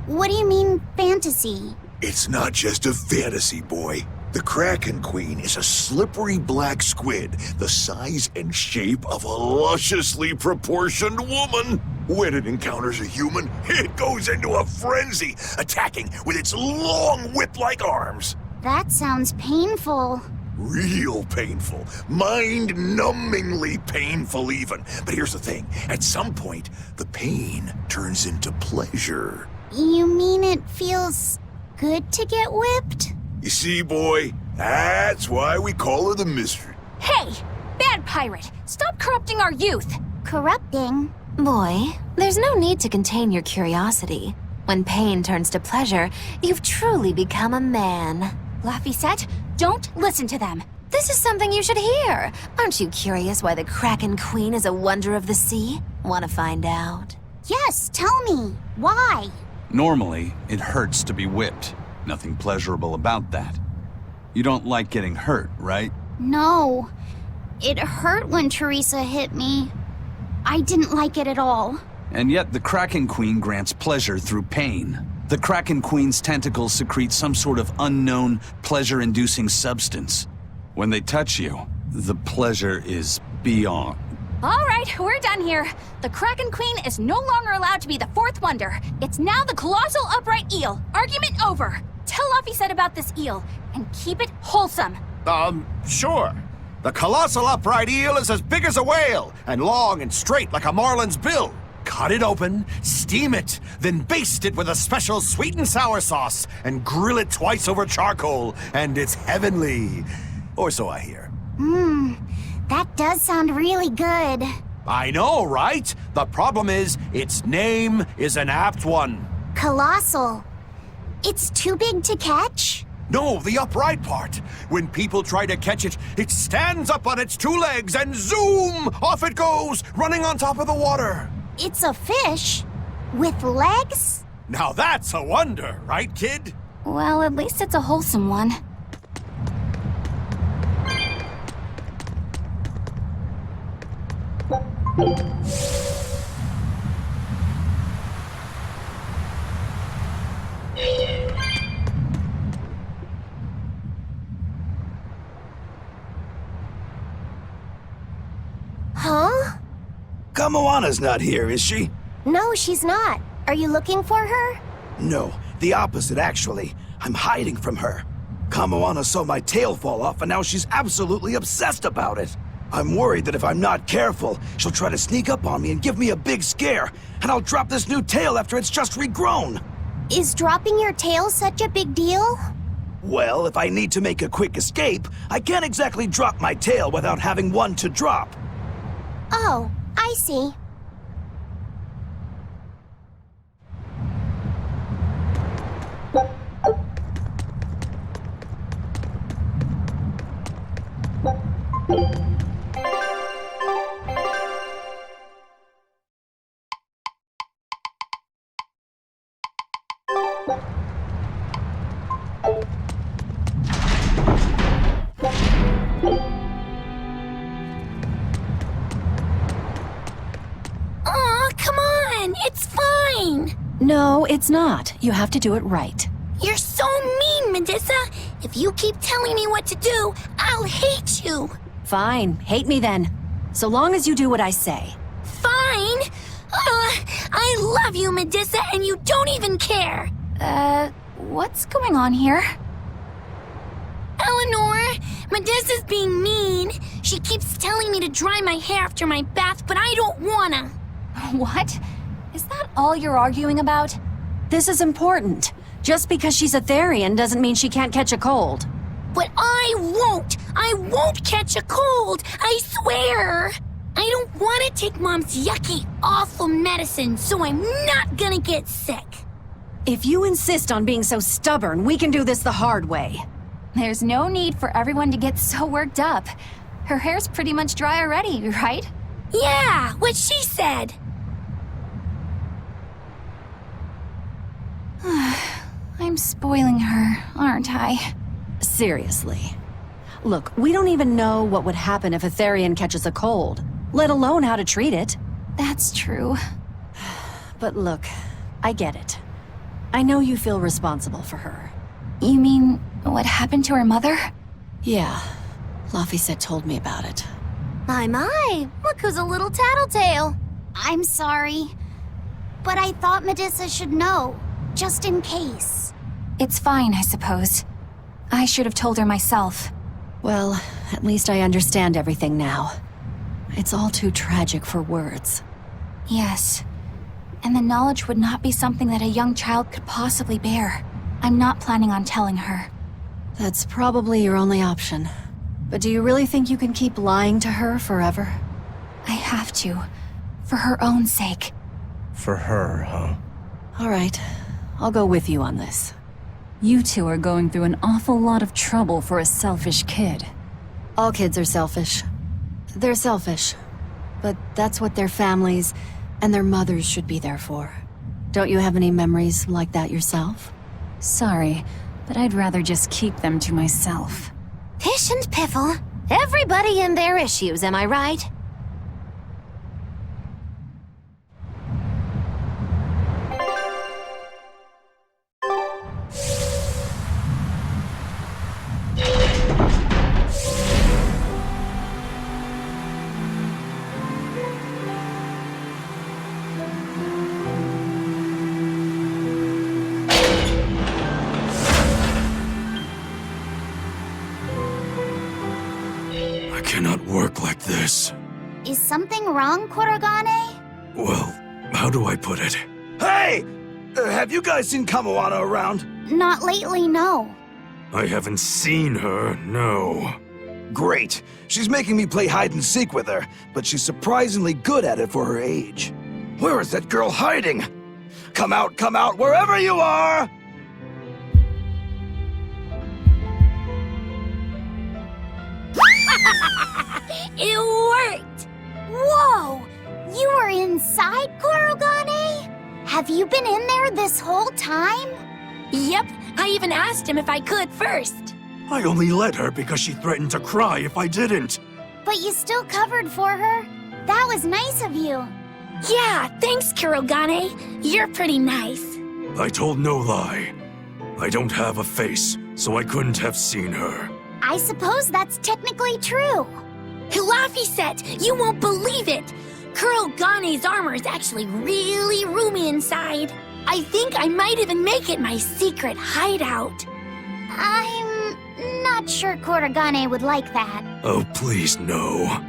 What do you mean, fantasy? It's not just a fantasy, boy. The Kraken Queen is a slippery black squid, the size and shape of a lusciously proportioned woman. When it encounters a human, it goes into a frenzy, attacking with its long whip-like arms. That sounds painful. Real painful. Mind-numbingly painful even. But here's the thing. At some point, the pain turns into pleasure. You mean it feels good to get whipped? You see, boy? That's why we call her the Mistress. Hey! Bad pirate! Stop corrupting our youth! Corrupting? Boy, there's no need to contain your curiosity. When pain turns to pleasure, you've truly become a man. Laphicet, don't listen to them. This is something you should hear. Aren't you curious why the Kraken Queen is a wonder of the sea? Want to find out? Yes, tell me. Why? Normally, it hurts to be whipped. Nothing pleasurable about that. You don't like getting hurt, right? No. It hurt when Teresa hit me. I didn't like it at all. And yet the Kraken Queen grants pleasure through pain. The Kraken Queen's tentacles secrete some sort of unknown, pleasure-inducing substance. When they touch you, the pleasure is beyond. All right, we're done here. The Kraken Queen is no longer allowed to be the 4th wonder. It's now the colossal upright eel. Argument over. Tell Laphicet about this eel, and keep it wholesome. Sure. The colossal upright eel is as big as a whale, and long and straight like a marlin's bill. Cut it open, steam it, then baste it with a special sweet and sour sauce, and grill it twice over charcoal, and it's heavenly. Or so I hear. That does sound really good. I know, right? The problem is, its name is an apt one. Colossal. It's too big to catch? No, the upright part. When people try to catch it, it stands up on its 2 legs and zoom! Off it goes, running on top of the water. It's a fish? With legs? Now that's a wonder, right, kid? Well, at least it's a wholesome one. Huh? Kamoana's not here, is she? No, she's not. Are you looking for her? No, the opposite, actually. I'm hiding from her. Kamoana saw my tail fall off, and now she's absolutely obsessed about it. I'm worried that if I'm not careful, she'll try to sneak up on me and give me a big scare, and I'll drop this new tail after it's just regrown. Is dropping your tail such a big deal? Well, if I need to make a quick escape, I can't exactly drop my tail without having one to drop. Oh, I see. Aw, come on! It's fine! No, it's not. You have to do it right. You're so mean, Medusa! If you keep telling me what to do, I'll hate you! Fine, hate me then. So long as you do what I say. Fine! I love you, Medusa, and you don't even care! What's going on here? Eleanor, Medusa's being mean. She keeps telling me to dry my hair after my bath, but I don't wanna. What? Is that all you're arguing about? This is important. Just because she's a Therian doesn't mean she can't catch a cold. But I won't! I won't catch a cold! I swear! I don't want to take Mom's yucky, awful medicine, so I'm not gonna get sick. If you insist on being so stubborn, we can do this the hard way. There's no need for everyone to get so worked up. Her hair's pretty much dry already, right? Yeah, what she said. I'm spoiling her, aren't I? Seriously. Look, we don't even know what would happen if a Therian catches a cold, let alone how to treat it. That's true. But look, I get it. I know you feel responsible for her. You mean what happened to her mother? Yeah, Laphicet told me about it. My, look who's a little tattletale. I'm sorry, but I thought Medusa should know, just in case. It's fine, I suppose. I should have told her myself. Well, at least I understand everything now. It's all too tragic for words. Yes, and the knowledge would not be something that a young child could possibly bear. I'm not planning on telling her. That's probably your only option. But do you really think you can keep lying to her forever? I have to, for her own sake. For her, huh? All right, I'll go with you on this. You two are going through an awful lot of trouble for a selfish kid. All kids are selfish. They're selfish. But that's what their families and their mothers should be there for. Don't you have any memories like that yourself? Sorry, but I'd rather just keep them to myself. Pish and piffle. Everybody and their issues, am I right? Cannot work like this. Is something wrong, Kurogane? Well, how do I put it? Hey! Have you guys seen Kamoana around? Not lately, no. I haven't seen her, no. Great. She's making me play hide and seek with her, but she's surprisingly good at it for her age. Where is that girl hiding? Come out, wherever you are! It worked! Whoa! You were inside, Kurogane? Have you been in there this whole time? Yep, I even asked him if I could first. I only let her because she threatened to cry if I didn't. But you still covered for her. That was nice of you. Yeah, thanks, Kurogane. You're pretty nice. I told no lie. I don't have a face, so I couldn't have seen her. I suppose that's technically true. Laphicet, you won't believe it! Kurogane's armor is actually really roomy inside. I think I might even make it my secret hideout. I'm not sure Kurogane would like that. Oh, please, no.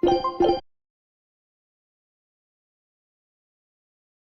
you.